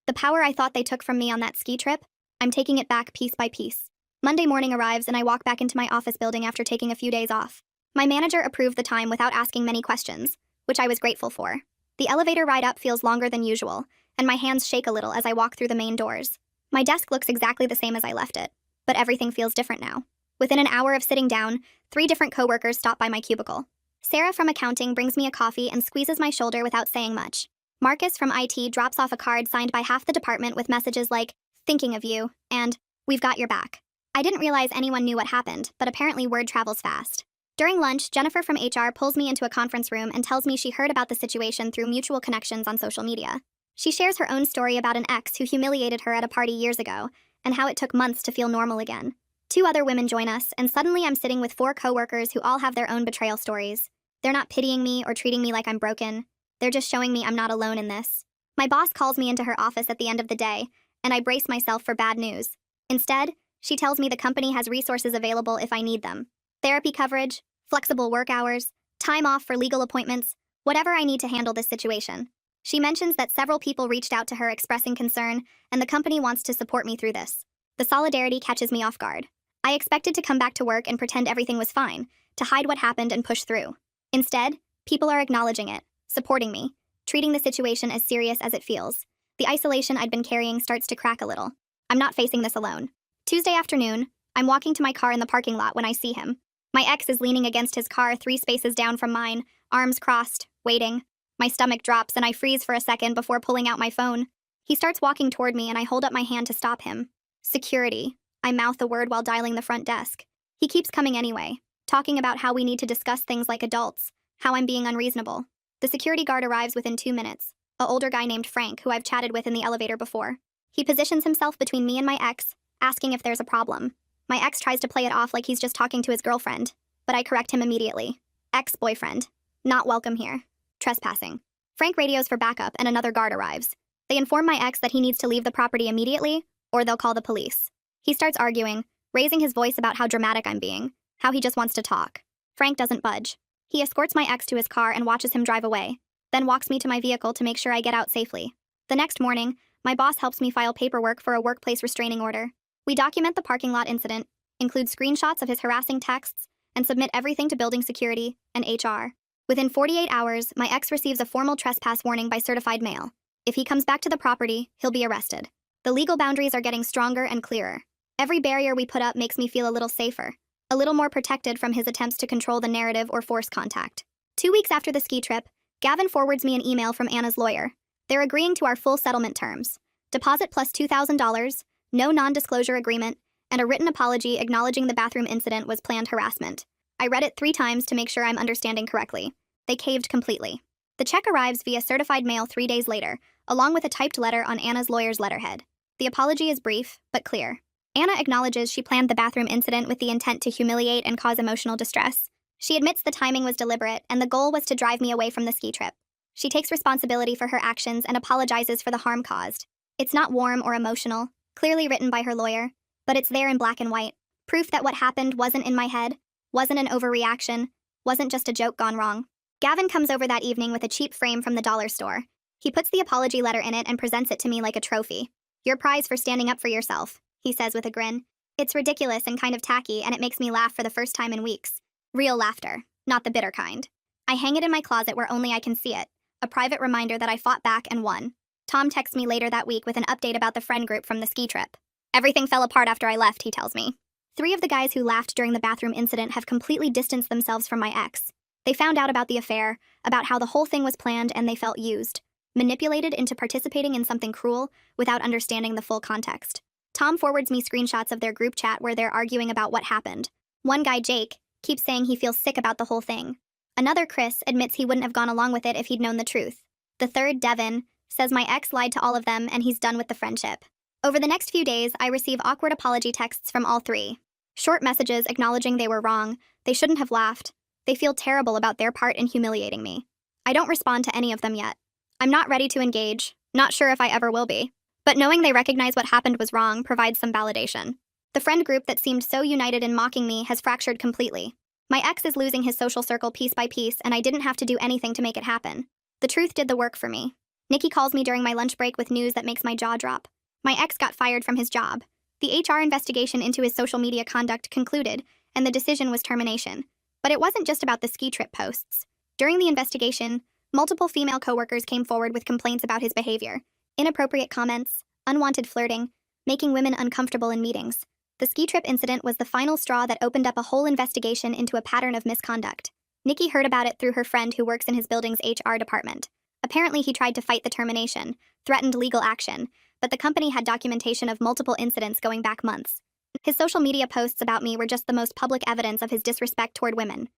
The power I thought they took from me on that ski trip, I'm taking it back piece by piece. Monday morning arrives and I walk back into my office building after taking a few days off. My manager approved the time without asking many questions, which I was grateful for. The elevator ride up feels longer than usual, and my hands shake a little as I walk through the main doors. My desk looks exactly the same as I left it, but everything feels different now. Within an hour of sitting down, 3 different coworkers stop by my cubicle. Sarah from accounting brings me a coffee and squeezes my shoulder without saying much. Marcus from IT drops off a card signed by half the department with messages like, "Thinking of you," and "We've got your back." I didn't realize anyone knew what happened, but apparently word travels fast. During lunch, Jennifer from HR pulls me into a conference room and tells me she heard about the situation through mutual connections on social media. She shares her own story about an ex who humiliated her at a party years ago, and how it took months to feel normal again. 2 other women join us, and suddenly I'm sitting with 4 coworkers who all have their own betrayal stories. They're not pitying me or treating me like I'm broken. They're just showing me I'm not alone in this. My boss calls me into her office at the end of the day, and I brace myself for bad news. Instead, she tells me the company has resources available if I need them. Therapy coverage, flexible work hours, time off for legal appointments, whatever I need to handle this situation. She mentions that several people reached out to her expressing concern, and the company wants to support me through this. The solidarity catches me off guard. I expected to come back to work and pretend everything was fine, to hide what happened and push through. Instead, people are acknowledging it, supporting me, treating the situation as serious as it feels. The isolation I'd been carrying starts to crack a little. I'm not facing this alone. Tuesday afternoon, I'm walking to my car in the parking lot when I see him. My ex is leaning against his car 3 spaces down from mine, arms crossed, waiting. My stomach drops and I freeze for a second before pulling out my phone. He starts walking toward me and I hold up my hand to stop him. Security. I mouth the word while dialing the front desk. He keeps coming anyway, talking about how we need to discuss things like adults, how I'm being unreasonable. The security guard arrives within 2 minutes, an older guy named Frank who I've chatted with in the elevator before. He positions himself between me and my ex, asking if there's a problem. My ex tries to play it off like he's just talking to his girlfriend, but I correct him immediately. Ex-boyfriend. Not welcome here. Trespassing. Frank radios for backup and another guard arrives. They inform my ex that he needs to leave the property immediately, or they'll call the police. He starts arguing, raising his voice about how dramatic I'm being, how he just wants to talk. Frank doesn't budge. He escorts my ex to his car and watches him drive away, then walks me to my vehicle to make sure I get out safely. The next morning, my boss helps me file paperwork for a workplace restraining order. We document the parking lot incident, include screenshots of his harassing texts, and submit everything to building security and HR. Within 48 hours, my ex receives a formal trespass warning by certified mail. If he comes back to the property, he'll be arrested. The legal boundaries are getting stronger and clearer. Every barrier we put up makes me feel a little safer, a little more protected from his attempts to control the narrative or force contact. 2 weeks after the ski trip, Gavin forwards me an email from Anna's lawyer. They're agreeing to our full settlement terms. Deposit plus $2,000, no non-disclosure agreement, and a written apology acknowledging the bathroom incident was planned harassment. I read it 3 times to make sure I'm understanding correctly. They caved completely. The check arrives via certified mail 3 days later, along with a typed letter on Anna's lawyer's letterhead. The apology is brief, but clear. Anna acknowledges she planned the bathroom incident with the intent to humiliate and cause emotional distress. She admits the timing was deliberate and the goal was to drive me away from the ski trip. She takes responsibility for her actions and apologizes for the harm caused. It's not warm or emotional, clearly written by her lawyer, but it's there in black and white. Proof that what happened wasn't in my head, wasn't an overreaction, wasn't just a joke gone wrong. Gavin comes over that evening with a cheap frame from the dollar store. He puts the apology letter in it and presents it to me like a trophy. Your prize for standing up for yourself, he says with a grin. It's ridiculous and kind of tacky, and it makes me laugh for the first time in weeks. Real laughter, not the bitter kind. I hang it in my closet where only I can see it, a private reminder that I fought back and won. Tom texts me later that week with an update about the friend group from the ski trip. Everything fell apart after I left, he tells me. 3 of the guys who laughed during the bathroom incident have completely distanced themselves from my ex. They found out about the affair, about how the whole thing was planned, and they felt used, manipulated into participating in something cruel without understanding the full context. Tom forwards me screenshots of their group chat where they're arguing about what happened. One guy, Jake, keeps saying he feels sick about the whole thing. Another, Chris, admits he wouldn't have gone along with it if he'd known the truth. The third, Devin, says my ex lied to all of them and he's done with the friendship. Over the next few days, I receive awkward apology texts from all 3. Short messages acknowledging they were wrong, they shouldn't have laughed, they feel terrible about their part in humiliating me. I don't respond to any of them yet. I'm not ready to engage, not sure if I ever will be. But knowing they recognize what happened was wrong provides some validation. The friend group that seemed so united in mocking me has fractured completely. My ex is losing his social circle piece by piece, and I didn't have to do anything to make it happen. The truth did the work for me. Nikki calls me during my lunch break with news that makes my jaw drop. My ex got fired from his job. The HR investigation into his social media conduct concluded, and the decision was termination. But it wasn't just about the ski trip posts. During the investigation, multiple female coworkers came forward with complaints about his behavior. Inappropriate comments, unwanted flirting, making women uncomfortable in meetings. The ski trip incident was the final straw that opened up a whole investigation into a pattern of misconduct. Nikki heard about it through her friend who works in his building's HR department. Apparently, he tried to fight the termination, threatened legal action, but the company had documentation of multiple incidents going back months. His social media posts about me were just the most public evidence of his disrespect toward women.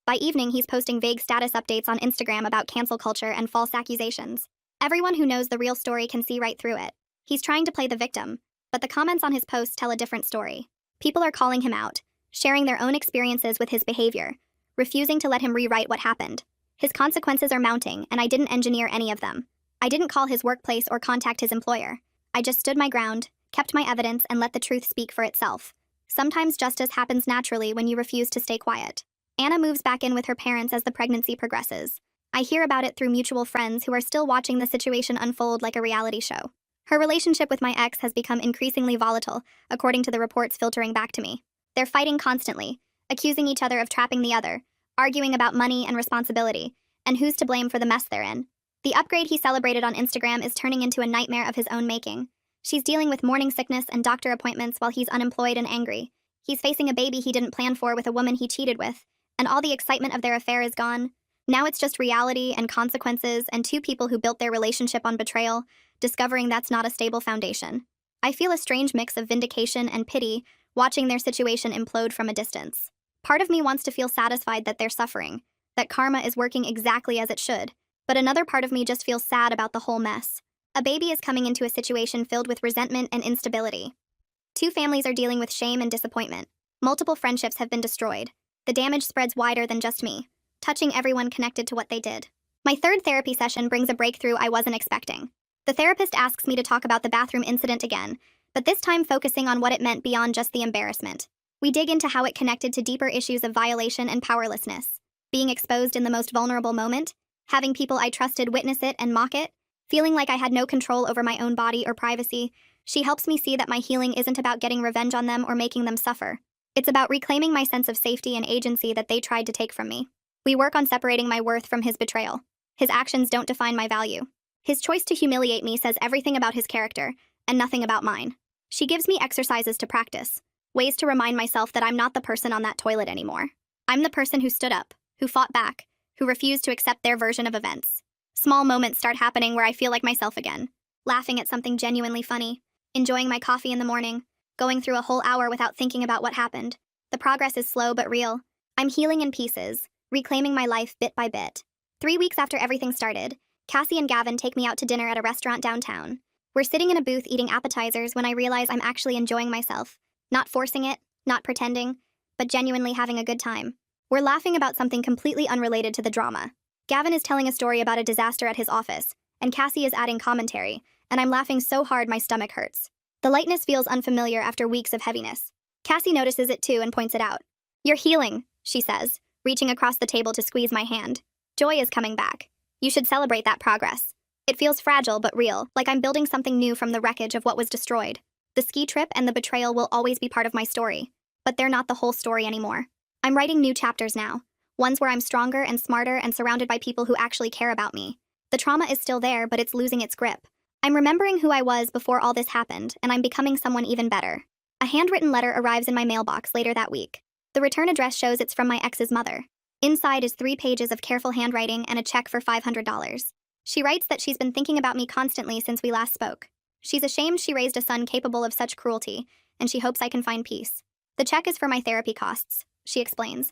By evening, he's posting vague status updates on Instagram about cancel culture and false accusations. Everyone who knows the real story can see right through it. He's trying to play the victim, but the comments on his posts tell a different story. People are calling him out, sharing their own experiences with his behavior, refusing to let him rewrite what happened. His consequences are mounting, and I didn't engineer any of them. I didn't call his workplace or contact his employer. I just stood my ground, kept my evidence, and let the truth speak for itself. Sometimes justice happens naturally when you refuse to stay quiet. Anna moves back in with her parents as the pregnancy progresses. I hear about it through mutual friends who are still watching the situation unfold like a reality show. Her relationship with my ex has become increasingly volatile, according to the reports filtering back to me. They're fighting constantly, accusing each other of trapping the other, arguing about money and responsibility, and who's to blame for the mess they're in. The upgrade he celebrated on Instagram is turning into a nightmare of his own making. She's dealing with morning sickness and doctor appointments while he's unemployed and angry. He's facing a baby he didn't plan for with a woman he cheated with, and all the excitement of their affair is gone. Now it's just reality and consequences and 2 people who built their relationship on betrayal, discovering that's not a stable foundation. I feel a strange mix of vindication and pity watching their situation implode from a distance. Part of me wants to feel satisfied that they're suffering, that karma is working exactly as it should, but another part of me just feels sad about the whole mess. A baby is coming into a situation filled with resentment and instability. 2 families are dealing with shame and disappointment. Multiple friendships have been destroyed. The damage spreads wider than just me, touching everyone connected to what they did. My 3rd therapy session brings a breakthrough I wasn't expecting. The therapist asks me to talk about the bathroom incident again, but this time focusing on what it meant beyond just the embarrassment. We dig into how it connected to deeper issues of violation and powerlessness. Being exposed in the most vulnerable moment, having people I trusted witness it and mock it, feeling like I had no control over my own body or privacy. She helps me see that my healing isn't about getting revenge on them or making them suffer. It's about reclaiming my sense of safety and agency that they tried to take from me. We work on separating my worth from his betrayal. His actions don't define my value. His choice to humiliate me says everything about his character, and nothing about mine. She gives me exercises to practice, ways to remind myself that I'm not the person on that toilet anymore. I'm the person who stood up, who fought back, who refused to accept their version of events. Small moments start happening where I feel like myself again, laughing at something genuinely funny, enjoying my coffee in the morning, going through a whole hour without thinking about what happened. The progress is slow but real. I'm healing in pieces, reclaiming my life bit by bit. 3 weeks after everything started, Cassie and Gavin take me out to dinner at a restaurant downtown. We're sitting in a booth eating appetizers when I realize I'm actually enjoying myself. Not forcing it, not pretending, but genuinely having a good time. We're laughing about something completely unrelated to the drama. Gavin is telling a story about a disaster at his office, and Cassie is adding commentary, and I'm laughing so hard my stomach hurts. The lightness feels unfamiliar after weeks of heaviness. Cassie notices it too and points it out. "You're healing," she says, reaching across the table to squeeze my hand. "Joy is coming back. You should celebrate that progress." It feels fragile but real, like I'm building something new from the wreckage of what was destroyed. The ski trip and the betrayal will always be part of my story, but they're not the whole story anymore. I'm writing new chapters now, ones where I'm stronger and smarter and surrounded by people who actually care about me. The trauma is still there, but it's losing its grip. I'm remembering who I was before all this happened, and I'm becoming someone even better. A handwritten letter arrives in my mailbox later that week. The return address shows it's from my ex's mother. Inside is 3 pages of careful handwriting and a check for $500. She writes that she's been thinking about me constantly since we last spoke. She's ashamed she raised a son capable of such cruelty, and she hopes I can find peace. The check is for my therapy costs, she explains.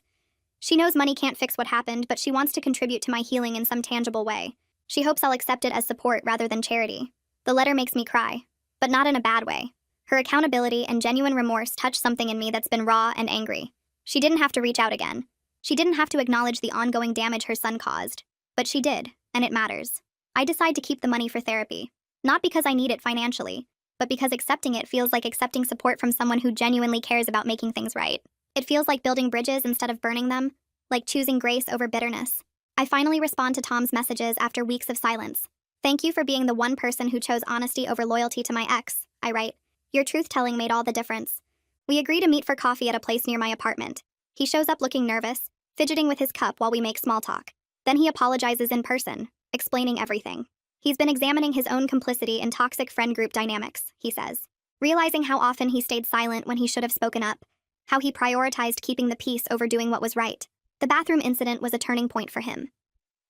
She knows money can't fix what happened, but she wants to contribute to my healing in some tangible way. She hopes I'll accept it as support rather than charity. The letter makes me cry, but not in a bad way. Her accountability and genuine remorse touch something in me that's been raw and angry. She didn't have to reach out again. She didn't have to acknowledge the ongoing damage her son caused. But she did, and it matters. I decide to keep the money for therapy. Not because I need it financially, but because accepting it feels like accepting support from someone who genuinely cares about making things right. It feels like building bridges instead of burning them, like choosing grace over bitterness. I finally respond to Tom's messages after weeks of silence. Thank you for being the one person who chose honesty over loyalty to my ex, I write. Your truth-telling made all the difference. We agree to meet for coffee at a place near my apartment. He shows up looking nervous, fidgeting with his cup while we make small talk. Then he apologizes in person, explaining everything. He's been examining his own complicity in toxic friend group dynamics, he says. Realizing how often he stayed silent when he should have spoken up, how he prioritized keeping the peace over doing what was right. The bathroom incident was a turning point for him.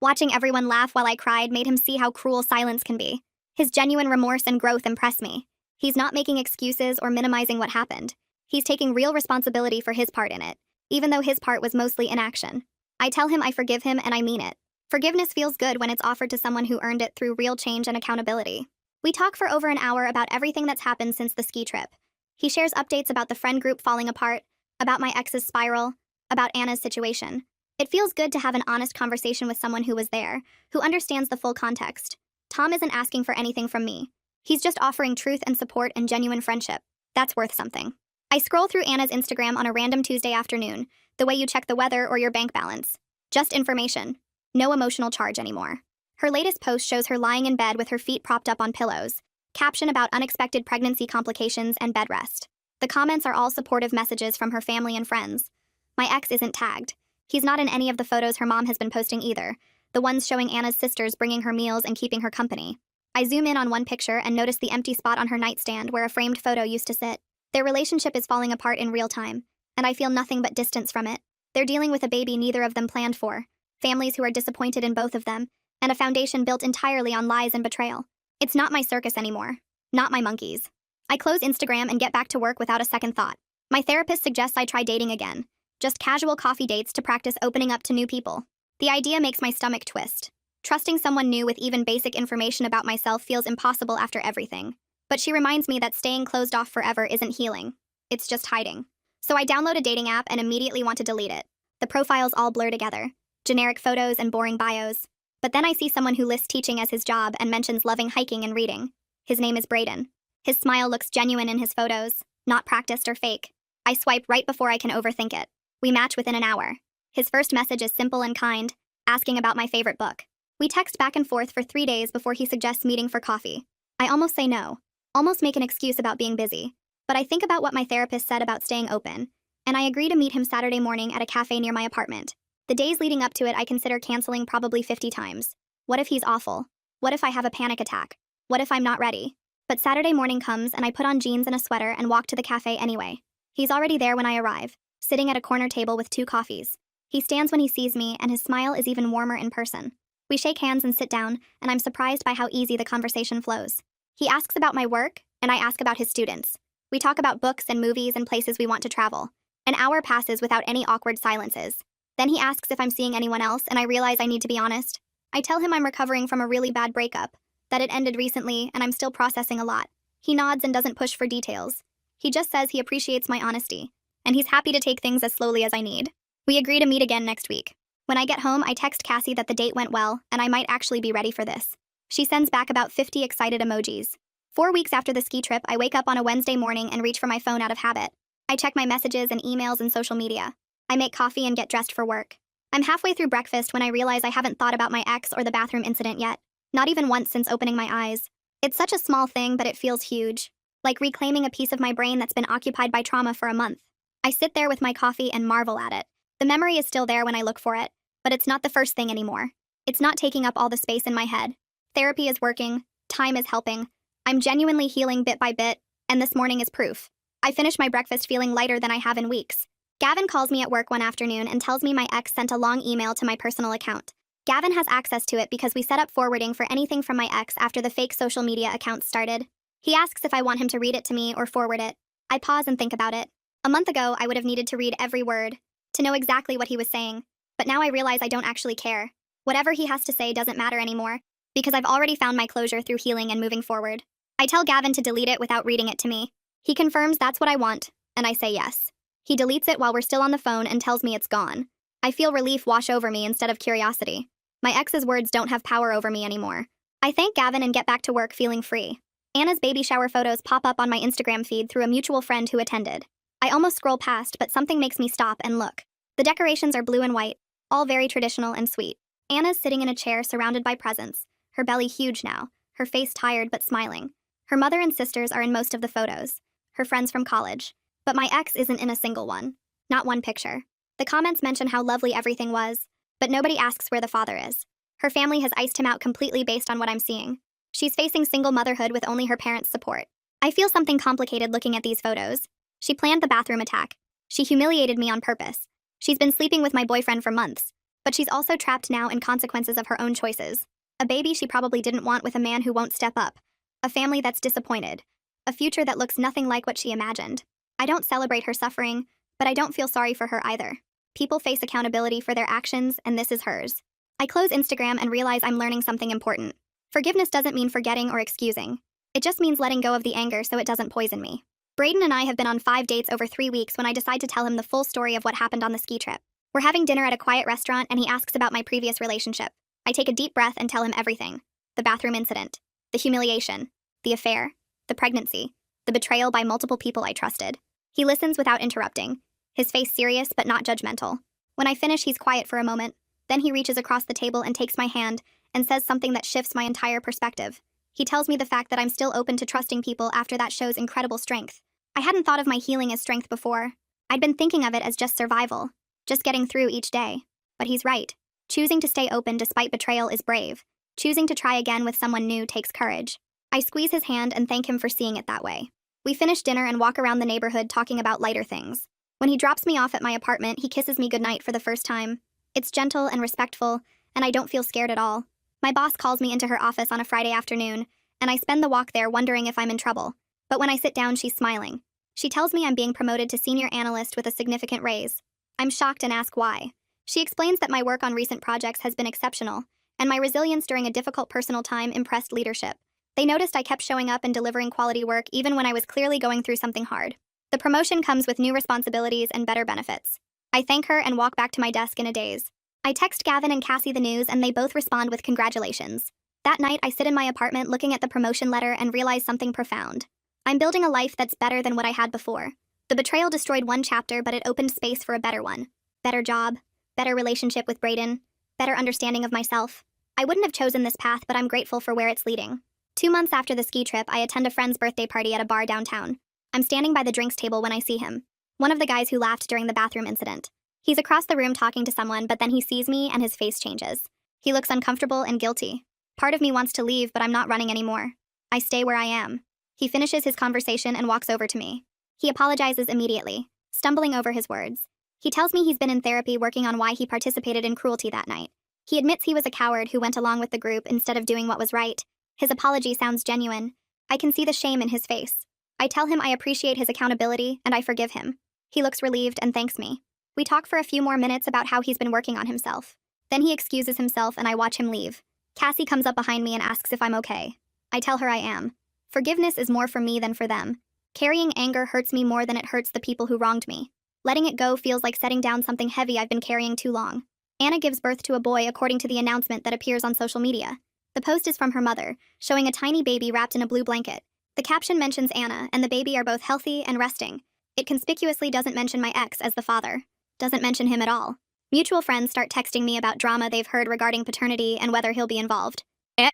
Watching everyone laugh while I cried made him see how cruel silence can be. His genuine remorse and growth impressed me. He's not making excuses or minimizing what happened. He's taking real responsibility for his part in it, even though his part was mostly inaction. I tell him I forgive him and I mean it. Forgiveness feels good when it's offered to someone who earned it through real change and accountability. We talk for over an hour about everything that's happened since the ski trip. He shares updates about the friend group falling apart, about my ex's spiral, about Anna's situation. It feels good to have an honest conversation with someone who was there, who understands the full context. Tom isn't asking for anything from me. He's just offering truth and support and genuine friendship. That's worth something. I scroll through Anna's Instagram on a random Tuesday afternoon, the way you check the weather or your bank balance. Just information. No emotional charge anymore. Her latest post shows her lying in bed with her feet propped up on pillows. Caption about unexpected pregnancy complications and bed rest. The comments are all supportive messages from her family and friends. My ex isn't tagged. He's not in any of the photos her mom has been posting either, the ones showing Anna's sisters bringing her meals and keeping her company. I zoom in on one picture and notice the empty spot on her nightstand where a framed photo used to sit. Their relationship is falling apart in real time, and I feel nothing but distance from it. They're dealing with a baby neither of them planned for, families who are disappointed in both of them, and a foundation built entirely on lies and betrayal. It's not my circus anymore. Not my monkeys. I close Instagram and get back to work without a second thought. My therapist suggests I try dating again. Just casual coffee dates to practice opening up to new people. The idea makes my stomach twist. Trusting someone new with even basic information about myself feels impossible after everything. But she reminds me that staying closed off forever isn't healing. It's just hiding. So I download a dating app and immediately want to delete it. The profiles all blur together. Generic photos and boring bios. But then I see someone who lists teaching as his job and mentions loving hiking and reading. His name is Brayden. His smile looks genuine in his photos, not practiced or fake. I swipe right before I can overthink it. We match within an hour. His first message is simple and kind, asking about my favorite book. We text back and forth for 3 days before he suggests meeting for coffee. I almost say no, almost make an excuse about being busy. But I think about what my therapist said about staying open, and I agree to meet him Saturday morning at a cafe near my apartment. The days leading up to it I consider canceling probably 50 times. What if he's awful? What if I have a panic attack? What if I'm not ready? But Saturday morning comes and I put on jeans and a sweater and walk to the cafe anyway. He's already there when I arrive, sitting at a corner table with 2 coffees. He stands when he sees me, and his smile is even warmer in person. We shake hands and sit down, and I'm surprised by how easy the conversation flows. He asks about my work, and I ask about his students. We talk about books and movies and places we want to travel. An hour passes without any awkward silences. Then he asks if I'm seeing anyone else, and I realize I need to be honest. I tell him I'm recovering from a really bad breakup, that it ended recently, and I'm still processing a lot. He nods and doesn't push for details. He just says he appreciates my honesty, and he's happy to take things as slowly as I need. We agree to meet again next week. When I get home, I text Cassie that the date went well, and I might actually be ready for this. She sends back about 50 excited emojis. 4 weeks after the ski trip, I wake up on a Wednesday morning and reach for my phone out of habit. I check my messages and emails and social media. I make coffee and get dressed for work. I'm halfway through breakfast when I realize I haven't thought about my ex or the bathroom incident yet. Not even once since opening my eyes. It's such a small thing, but it feels huge. Like reclaiming a piece of my brain that's been occupied by trauma for a month. I sit there with my coffee and marvel at it. The memory is still there when I look for it, but it's not the first thing anymore. It's not taking up all the space in my head. Therapy is working, time is helping. I'm genuinely healing bit by bit, and this morning is proof. I finished my breakfast feeling lighter than I have in weeks. Gavin calls me at work one afternoon and tells me my ex sent a long email to my personal account. Gavin has access to it because we set up forwarding for anything from my ex after the fake social media accounts started. He asks if I want him to read it to me or forward it. I pause and think about it. A month ago, I would have needed to read every word, to know exactly what he was saying. But now I realize I don't actually care. Whatever he has to say doesn't matter anymore, because I've already found my closure through healing and moving forward. I tell Gavin to delete it without reading it to me. He confirms that's what I want, and I say yes. He deletes it while we're still on the phone and tells me it's gone. I feel relief wash over me instead of curiosity. My ex's words don't have power over me anymore. I thank Gavin and get back to work feeling free. Anna's baby shower photos pop up on my Instagram feed through a mutual friend who attended. I almost scroll past, but something makes me stop and look. The decorations are blue and white, all very traditional and sweet. Anna's sitting in a chair surrounded by presents, her belly huge now, her face tired but smiling. Her mother and sisters are in most of the photos, her friends from college. But my ex isn't in a single one. Not one picture. The comments mention how lovely everything was, but nobody asks where the father is. Her family has iced him out completely based on what I'm seeing. She's facing single motherhood with only her parents' support. I feel something complicated looking at these photos. She planned the bathroom attack. She humiliated me on purpose. She's been sleeping with my boyfriend for months, but she's also trapped now in consequences of her own choices. A baby she probably didn't want with a man who won't step up. A family that's disappointed. A future that looks nothing like what she imagined. I don't celebrate her suffering, but I don't feel sorry for her either. People face accountability for their actions, and this is hers. I close Instagram and realize I'm learning something important. Forgiveness doesn't mean forgetting or excusing. It just means letting go of the anger so it doesn't poison me. Braden and I have been on 5 dates over 3 weeks when I decide to tell him the full story of what happened on the ski trip. We're having dinner at a quiet restaurant and he asks about my previous relationship. I take a deep breath and tell him everything. The bathroom incident. The humiliation. The affair. The pregnancy. The betrayal by multiple people I trusted. He listens without interrupting, his face serious but not judgmental. When I finish, he's quiet for a moment. Then he reaches across the table and takes my hand and says something that shifts my entire perspective. He tells me the fact that I'm still open to trusting people after that shows incredible strength. I hadn't thought of my healing as strength before. I'd been thinking of it as just survival, just getting through each day. But he's right. Choosing to stay open despite betrayal is brave. Choosing to try again with someone new takes courage. I squeeze his hand and thank him for seeing it that way. We finish dinner and walk around the neighborhood talking about lighter things. When he drops me off at my apartment, he kisses me goodnight for the first time. It's gentle and respectful, and I don't feel scared at all. My boss calls me into her office on a Friday afternoon, and I spend the walk there wondering if I'm in trouble. But when I sit down, she's smiling. She tells me I'm being promoted to senior analyst with a significant raise. I'm shocked and ask why. She explains that my work on recent projects has been exceptional, and my resilience during a difficult personal time impressed leadership. They noticed I kept showing up and delivering quality work even when I was clearly going through something hard. The promotion comes with new responsibilities and better benefits. I thank her and walk back to my desk in a daze. I text Gavin and Cassie the news and they both respond with congratulations. That night, I sit in my apartment looking at the promotion letter and realize something profound. I'm building a life that's better than what I had before. The betrayal destroyed one chapter, but it opened space for a better one. Better job, better relationship with Braden, better understanding of myself. I wouldn't have chosen this path, but I'm grateful for where it's leading. 2 months after the ski trip, I attend a friend's birthday party at a bar downtown. I'm standing by the drinks table when I see him. One of the guys who laughed during the bathroom incident. He's across the room talking to someone, but then he sees me and his face changes. He looks uncomfortable and guilty. Part of me wants to leave, but I'm not running anymore. I stay where I am. He finishes his conversation and walks over to me. He apologizes immediately, stumbling over his words. He tells me he's been in therapy working on why he participated in cruelty that night. He admits he was a coward who went along with the group instead of doing what was right. His apology sounds genuine. I can see the shame in his face. I tell him I appreciate his accountability and I forgive him. He looks relieved and thanks me. We talk for a few more minutes about how he's been working on himself. Then he excuses himself and I watch him leave. Cassie comes up behind me and asks if I'm okay. I tell her I am. Forgiveness is more for me than for them. Carrying anger hurts me more than it hurts the people who wronged me. Letting it go feels like setting down something heavy I've been carrying too long. Anna gives birth to a boy according to the announcement that appears on social media. The post is from her mother, showing a tiny baby wrapped in a blue blanket. The caption mentions Anna and the baby are both healthy and resting. It conspicuously doesn't mention my ex as the father. Doesn't mention him at all. Mutual friends start texting me about drama they've heard regarding paternity and whether he'll be involved.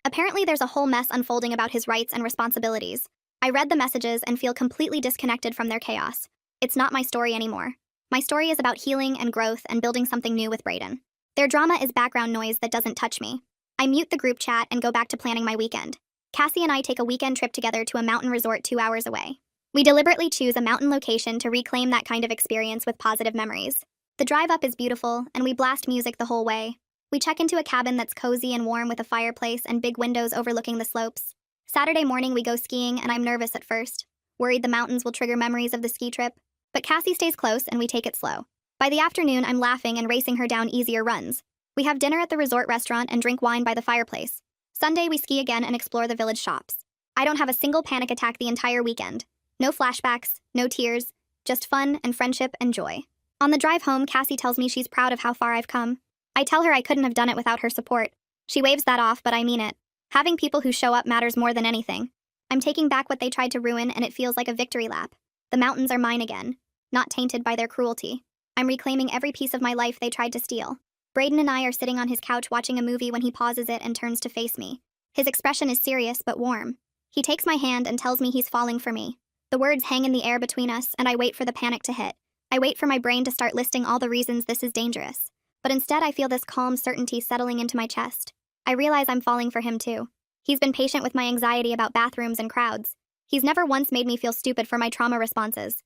Apparently there's a whole mess unfolding about his rights and responsibilities. I read the messages and feel completely disconnected from their chaos. It's not my story anymore. My story is about healing and growth and building something new with Braden. Their drama is background noise that doesn't touch me. I mute the group chat and go back to planning my weekend. Cassie and I take a weekend trip together to a mountain resort 2 hours away. We deliberately choose a mountain location to reclaim that kind of experience with positive memories. The drive up is beautiful, and we blast music the whole way. We check into a cabin that's cozy and warm with a fireplace and big windows overlooking the slopes. Saturday morning, we go skiing, and I'm nervous at first, worried the mountains will trigger memories of the ski trip. But Cassie stays close, and we take it slow. By the afternoon, I'm laughing and racing her down easier runs. We have dinner at the resort restaurant and drink wine by the fireplace. Sunday, we ski again and explore the village shops. I don't have a single panic attack the entire weekend. No flashbacks, no tears, just fun and friendship and joy. On the drive home, Cassie tells me she's proud of how far I've come. I tell her I couldn't have done it without her support. She waves that off, but I mean it. Having people who show up matters more than anything. I'm taking back what they tried to ruin, and it feels like a victory lap. The mountains are mine again, not tainted by their cruelty. I'm reclaiming every piece of my life they tried to steal. Braden and I are sitting on his couch watching a movie when he pauses it and turns to face me. His expression is serious but warm. He takes my hand and tells me he's falling for me. The words hang in the air between us, and I wait for the panic to hit. I wait for my brain to start listing all the reasons this is dangerous. But instead, I feel this calm certainty settling into my chest. I realize I'm falling for him too. He's been patient with my anxiety about bathrooms and crowds. He's never once made me feel stupid for my trauma responses.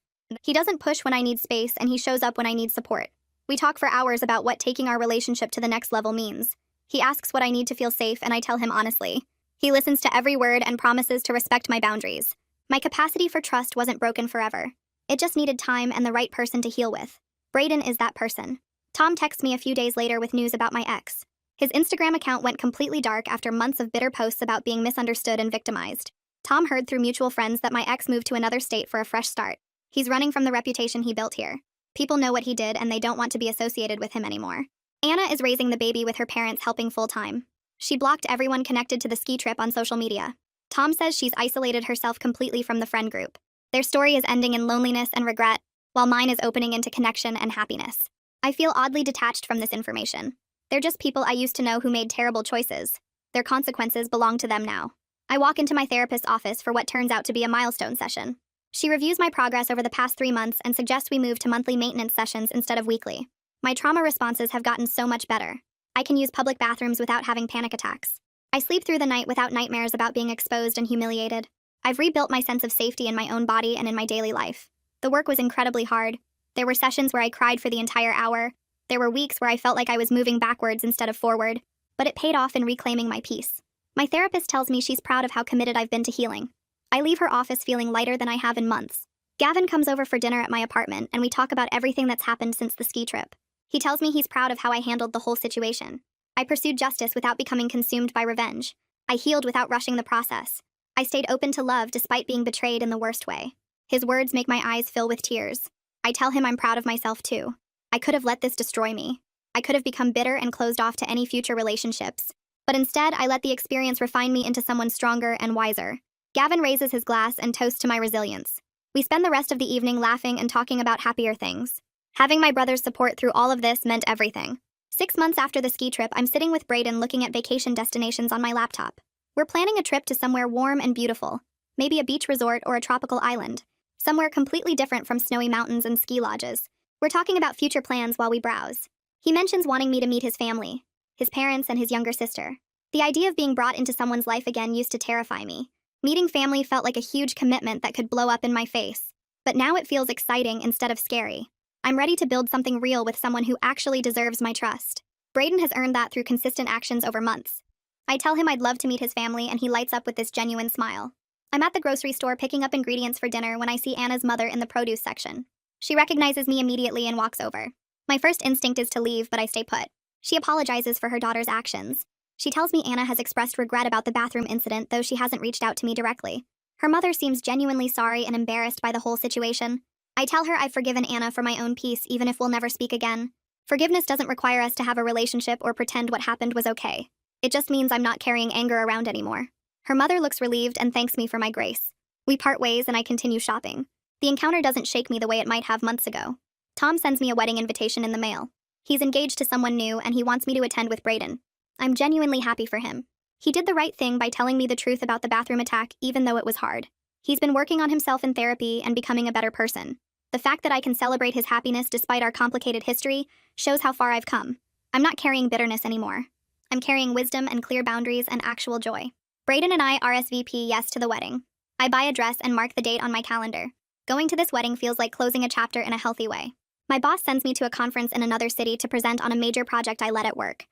He doesn't push when I need space, and he shows up when I need support. We talk for hours about what taking our relationship to the next level means. He asks what I need to feel safe, and I tell him honestly. He listens to every word and promises to respect my boundaries. My capacity for trust wasn't broken forever. It just needed time and the right person to heal with. Braden is that person. Tom texts me a few days later with news about my ex. His Instagram account went completely dark after months of bitter posts about being misunderstood and victimized. Tom heard through mutual friends that my ex moved to another state for a fresh start. He's running from the reputation he built here. People know what he did, and they don't want to be associated with him anymore. Anna is raising the baby with her parents helping full-time. She blocked everyone connected to the ski trip on social media. Tom says she's isolated herself completely from the friend group. Their story is ending in loneliness and regret, while mine is opening into connection and happiness. I feel oddly detached from this information. They're just people I used to know who made terrible choices. Their consequences belong to them now. I walk into my therapist's office for what turns out to be a milestone session. She reviews my progress over the past 3 months and suggests we move to monthly maintenance sessions instead of weekly. My trauma responses have gotten so much better. I can use public bathrooms without having panic attacks. I sleep through the night without nightmares about being exposed and humiliated. I've rebuilt my sense of safety in my own body and in my daily life. The work was incredibly hard. There were sessions where I cried for the entire hour. There were weeks where I felt like I was moving backwards instead of forward, but it paid off in reclaiming my peace. My therapist tells me she's proud of how committed I've been to healing. I leave her office feeling lighter than I have in months. Gavin comes over for dinner at my apartment, and we talk about everything that's happened since the ski trip. He tells me he's proud of how I handled the whole situation. I pursued justice without becoming consumed by revenge. I healed without rushing the process. I stayed open to love despite being betrayed in the worst way. His words make my eyes fill with tears. I tell him I'm proud of myself too. I could have let this destroy me. I could have become bitter and closed off to any future relationships. But instead, I let the experience refine me into someone stronger and wiser. Gavin raises his glass and toasts to my resilience. We spend the rest of the evening laughing and talking about happier things. Having my brother's support through all of this meant everything. 6 months after the ski trip, I'm sitting with Braden looking at vacation destinations on my laptop. We're planning a trip to somewhere warm and beautiful, maybe a beach resort or a tropical island, somewhere completely different from snowy mountains and ski lodges. We're talking about future plans while we browse. He mentions wanting me to meet his family, his parents and his younger sister. The idea of being brought into someone's life again used to terrify me. Meeting family felt like a huge commitment that could blow up in my face. But now it feels exciting instead of scary. I'm ready to build something real with someone who actually deserves my trust. Braden has earned that through consistent actions over months. I tell him I'd love to meet his family, and he lights up with this genuine smile. I'm at the grocery store picking up ingredients for dinner when I see Anna's mother in the produce section. She recognizes me immediately and walks over. My first instinct is to leave, but I stay put. She apologizes for her daughter's actions. She tells me Anna has expressed regret about the bathroom incident, though she hasn't reached out to me directly. Her mother seems genuinely sorry and embarrassed by the whole situation. I tell her I've forgiven Anna for my own peace, even if we'll never speak again. Forgiveness doesn't require us to have a relationship or pretend what happened was okay. It just means I'm not carrying anger around anymore. Her mother looks relieved and thanks me for my grace. We part ways and I continue shopping. The encounter doesn't shake me the way it might have months ago. Tom sends me a wedding invitation in the mail. He's engaged to someone new and he wants me to attend with Braden. I'm genuinely happy for him. He did the right thing by telling me the truth about the bathroom attack, even though it was hard. He's been working on himself in therapy and becoming a better person. The fact that I can celebrate his happiness despite our complicated history shows how far I've come. I'm not carrying bitterness anymore. I'm carrying wisdom and clear boundaries and actual joy. Brayden and I RSVP yes to the wedding. I buy a dress and mark the date on my calendar. Going to this wedding feels like closing a chapter in a healthy way. My boss sends me to a conference in another city to present on a major project I led at work.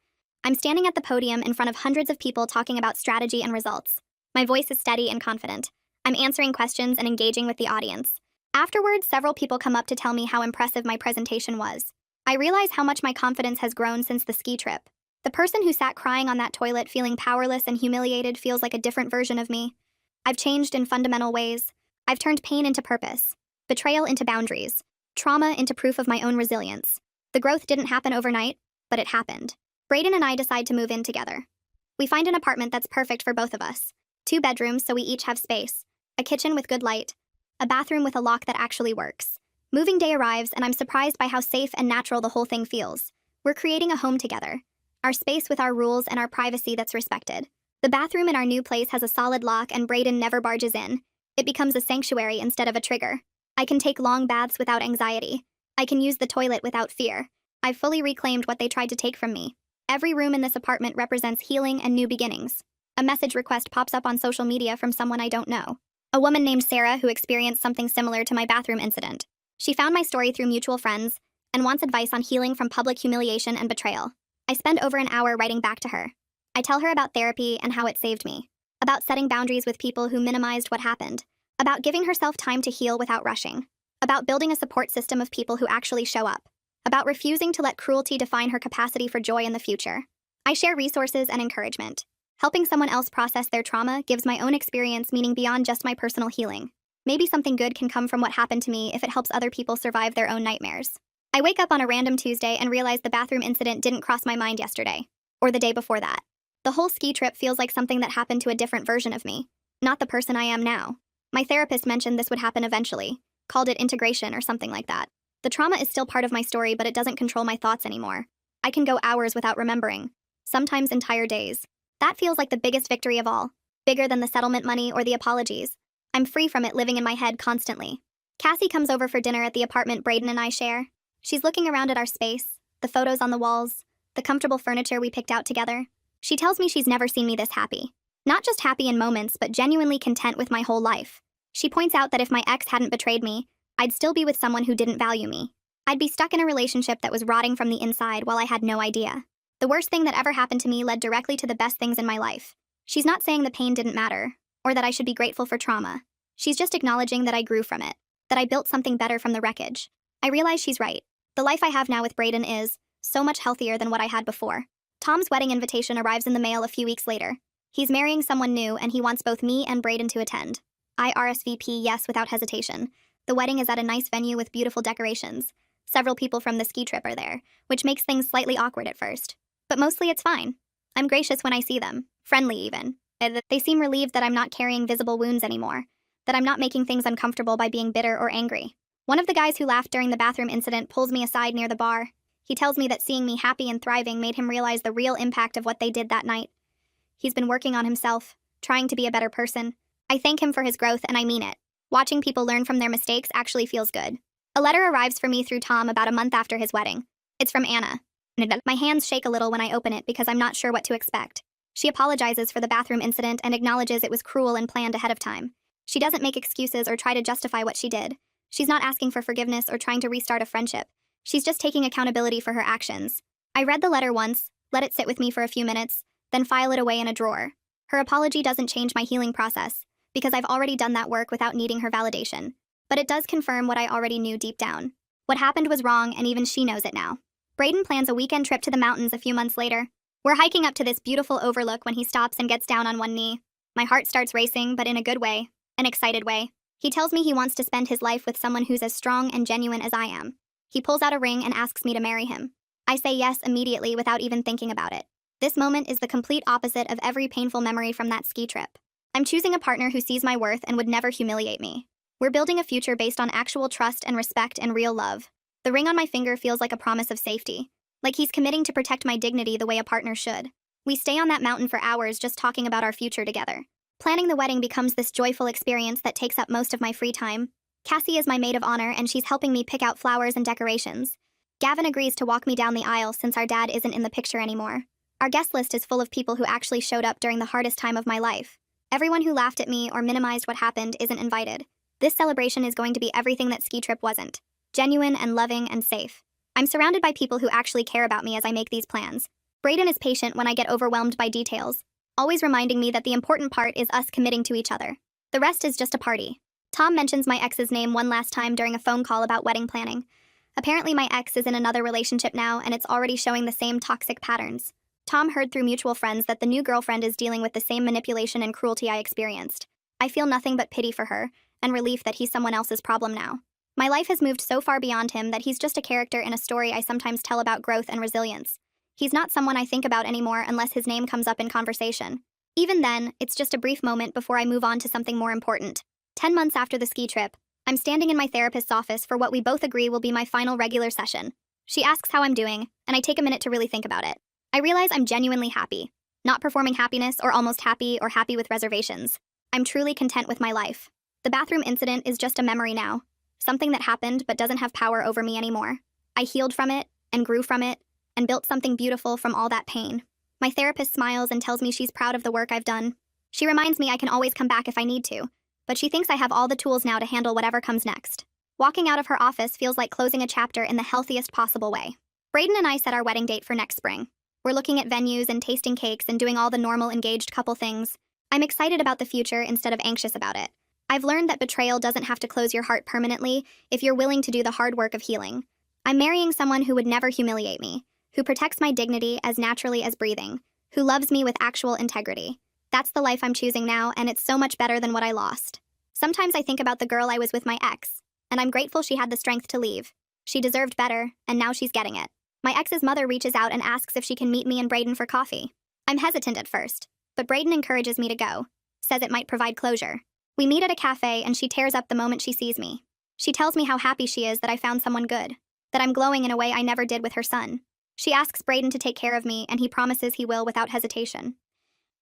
I'm standing at the podium in front of hundreds of people talking about strategy and results. My voice is steady and confident. I'm answering questions and engaging with the audience. Afterwards, several people come up to tell me how impressive my presentation was. I realize how much my confidence has grown since the ski trip. The person who sat crying on that toilet feeling powerless and humiliated feels like a different version of me. I've changed in fundamental ways. I've turned pain into purpose, betrayal into boundaries, trauma into proof of my own resilience. The growth didn't happen overnight, but it happened. Brayden and I decide to move in together. We find an apartment that's perfect for both of us. 2 bedrooms so we each have space, a kitchen with good light, a bathroom with a lock that actually works. Moving day arrives and I'm surprised by how safe and natural the whole thing feels. We're creating a home together. Our space with our rules and our privacy that's respected. The bathroom in our new place has a solid lock and Brayden never barges in. It becomes a sanctuary instead of a trigger. I can take long baths without anxiety. I can use the toilet without fear. I've fully reclaimed what they tried to take from me. Every room in this apartment represents healing and new beginnings. A message request pops up on social media from someone I don't know. A woman named Sarah who experienced something similar to my bathroom incident. She found my story through mutual friends and wants advice on healing from public humiliation and betrayal. I spend over an hour writing back to her. I tell her about therapy and how it saved me. About setting boundaries with people who minimized what happened. About giving herself time to heal without rushing. About building a support system of people who actually show up. About refusing to let cruelty define her capacity for joy in the future. I share resources and encouragement. Helping someone else process their trauma gives my own experience meaning beyond just my personal healing. Maybe something good can come from what happened to me if it helps other people survive their own nightmares. I wake up on a random Tuesday and realize the bathroom incident didn't cross my mind yesterday. Or the day before that. The whole ski trip feels like something that happened to a different version of me. Not the person I am now. My therapist mentioned this would happen eventually. Called it integration or something like that. The trauma is still part of my story, but it doesn't control my thoughts anymore. I can go hours without remembering. Sometimes entire days. That feels like the biggest victory of all. Bigger than the settlement money or the apologies. I'm free from it living in my head constantly. Cassie comes over for dinner at the apartment Brayden and I share. She's looking around at our space, the photos on the walls, the comfortable furniture we picked out together. She tells me she's never seen me this happy. Not just happy in moments, but genuinely content with my whole life. She points out that if my ex hadn't betrayed me, I'd still be with someone who didn't value me. I'd be stuck in a relationship that was rotting from the inside while I had no idea. The worst thing that ever happened to me led directly to the best things in my life. She's not saying the pain didn't matter, or that I should be grateful for trauma. She's just acknowledging that I grew from it, that I built something better from the wreckage. I realize she's right. The life I have now with Brayden is so much healthier than what I had before. Tom's wedding invitation arrives in the mail a few weeks later. He's marrying someone new and he wants both me and Brayden to attend. I RSVP yes without hesitation. The wedding is at a nice venue with beautiful decorations. Several people from the ski trip are there, which makes things slightly awkward at first. But mostly it's fine. I'm gracious when I see them, friendly even. They seem relieved that I'm not carrying visible wounds anymore, that I'm not making things uncomfortable by being bitter or angry. One of the guys who laughed during the bathroom incident pulls me aside near the bar. He tells me that seeing me happy and thriving made him realize the real impact of what they did that night. He's been working on himself, trying to be a better person. I thank him for his growth and I mean it. Watching people learn from their mistakes actually feels good. A letter arrives for me through Tom about a month after his wedding. It's from Anna. My hands shake a little when I open it because I'm not sure what to expect. She apologizes for the bathroom incident and acknowledges it was cruel and planned ahead of time. She doesn't make excuses or try to justify what she did. She's not asking for forgiveness or trying to restart a friendship. She's just taking accountability for her actions. I read the letter once, let it sit with me for a few minutes, then file it away in a drawer. Her apology doesn't change my healing process, because I've already done that work without needing her validation. But it does confirm what I already knew deep down. What happened was wrong and even she knows it now. Brayden plans a weekend trip to the mountains a few months later. We're hiking up to this beautiful overlook when he stops and gets down on one knee. My heart starts racing, but in a good way, an excited way. He tells me he wants to spend his life with someone who's as strong and genuine as I am. He pulls out a ring and asks me to marry him. I say yes immediately without even thinking about it. This moment is the complete opposite of every painful memory from that ski trip. I'm choosing a partner who sees my worth and would never humiliate me. We're building a future based on actual trust and respect and real love. The ring on my finger feels like a promise of safety, like he's committing to protect my dignity the way a partner should. We stay on that mountain for hours just talking about our future together. Planning the wedding becomes this joyful experience that takes up most of my free time. Cassie is my maid of honor and she's helping me pick out flowers and decorations. Gavin agrees to walk me down the aisle since our dad isn't in the picture anymore. Our guest list is full of people who actually showed up during the hardest time of my life. Everyone who laughed at me or minimized what happened isn't invited. This celebration is going to be everything that ski trip wasn't. Genuine and loving and safe. I'm surrounded by people who actually care about me as I make these plans. Brayden is patient when I get overwhelmed by details, always reminding me that the important part is us committing to each other. The rest is just a party. Tom mentions my ex's name one last time during a phone call about wedding planning. Apparently my ex is in another relationship now and it's already showing the same toxic patterns. Tom heard through mutual friends that the new girlfriend is dealing with the same manipulation and cruelty I experienced. I feel nothing but pity for her, and relief that he's someone else's problem now. My life has moved so far beyond him that he's just a character in a story I sometimes tell about growth and resilience. He's not someone I think about anymore unless his name comes up in conversation. Even then, it's just a brief moment before I move on to something more important. 10 months after the ski trip, I'm standing in my therapist's office for what we both agree will be my final regular session. She asks how I'm doing, and I take a minute to really think about it. I realize I'm genuinely happy. Not performing happiness or almost happy or happy with reservations. I'm truly content with my life. The bathroom incident is just a memory now. Something that happened but doesn't have power over me anymore. I healed from it, and grew from it, and built something beautiful from all that pain. My therapist smiles and tells me she's proud of the work I've done. She reminds me I can always come back if I need to, but she thinks I have all the tools now to handle whatever comes next. Walking out of her office feels like closing a chapter in the healthiest possible way. Brayden and I set our wedding date for next spring. We're looking at venues and tasting cakes and doing all the normal engaged couple things. I'm excited about the future instead of anxious about it. I've learned that betrayal doesn't have to close your heart permanently if you're willing to do the hard work of healing. I'm marrying someone who would never humiliate me, who protects my dignity as naturally as breathing, who loves me with actual integrity. That's the life I'm choosing now, and it's so much better than what I lost. Sometimes I think about the girl I was with my ex, and I'm grateful she had the strength to leave. She deserved better, and now she's getting it. My ex's mother reaches out and asks if she can meet me and Brayden for coffee. I'm hesitant at first, but Brayden encourages me to go, says it might provide closure. We meet at a cafe and she tears up the moment she sees me. She tells me how happy she is that I found someone good, that I'm glowing in a way I never did with her son. She asks Brayden to take care of me and he promises he will without hesitation.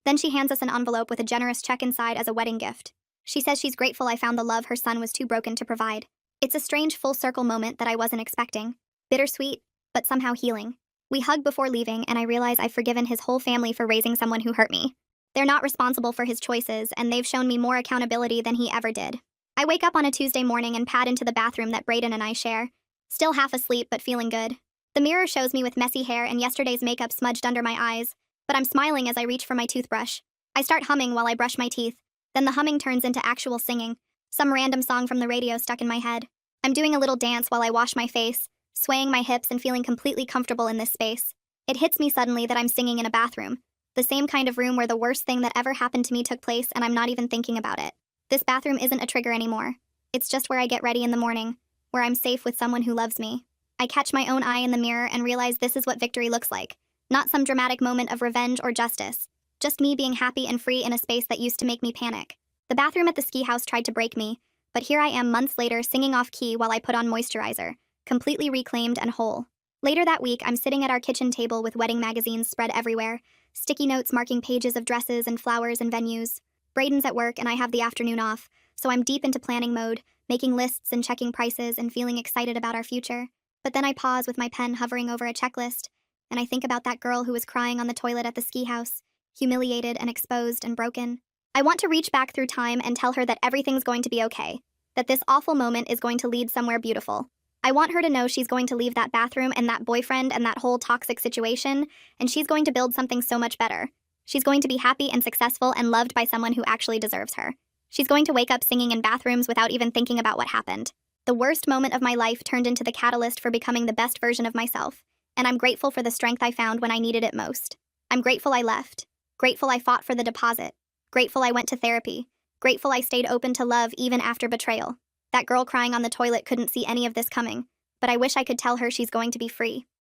Then she hands us an envelope with a generous check inside as a wedding gift. She says she's grateful I found the love her son was too broken to provide. It's a strange full circle moment that I wasn't expecting. Bittersweet, but somehow healing. We hug before leaving and I realize I've forgiven his whole family for raising someone who hurt me. They're not responsible for his choices, and they've shown me more accountability than he ever did. I wake up on a Tuesday morning and pad into the bathroom that Brayden and I share. Still half asleep, but feeling good. The mirror shows me with messy hair and yesterday's makeup smudged under my eyes, but I'm smiling as I reach for my toothbrush. I start humming while I brush my teeth. Then the humming turns into actual singing. Some random song from the radio stuck in my head. I'm doing a little dance while I wash my face, swaying my hips and feeling completely comfortable in this space. It hits me suddenly that I'm singing in a bathroom. The same kind of room where the worst thing that ever happened to me took place and I'm not even thinking about it. This bathroom isn't a trigger anymore. It's just where I get ready in the morning, where I'm safe with someone who loves me. I catch my own eye in the mirror and realize this is what victory looks like. Not some dramatic moment of revenge or justice. Just me being happy and free in a space that used to make me panic. The bathroom at the ski house tried to break me, but here I am months later singing off key while I put on moisturizer, completely reclaimed and whole. Later that week, I'm sitting at our kitchen table with wedding magazines spread everywhere, sticky notes marking pages of dresses and flowers and venues. Brayden's at work and I have the afternoon off, so I'm deep into planning mode, making lists and checking prices and feeling excited about our future. But then I pause with my pen hovering over a checklist, and I think about that girl who was crying on the toilet at the ski house, humiliated and exposed and broken. I want to reach back through time and tell her that everything's going to be okay, that this awful moment is going to lead somewhere beautiful. I want her to know she's going to leave that bathroom and that boyfriend and that whole toxic situation, and she's going to build something so much better. She's going to be happy and successful and loved by someone who actually deserves her. She's going to wake up singing in bathrooms without even thinking about what happened. The worst moment of my life turned into the catalyst for becoming the best version of myself, and I'm grateful for the strength I found when I needed it most. I'm grateful I left. Grateful I fought for the deposit. Grateful I went to therapy. Grateful I stayed open to love even after betrayal. That girl crying on the toilet couldn't see any of this coming, but I wish I could tell her she's going to be free.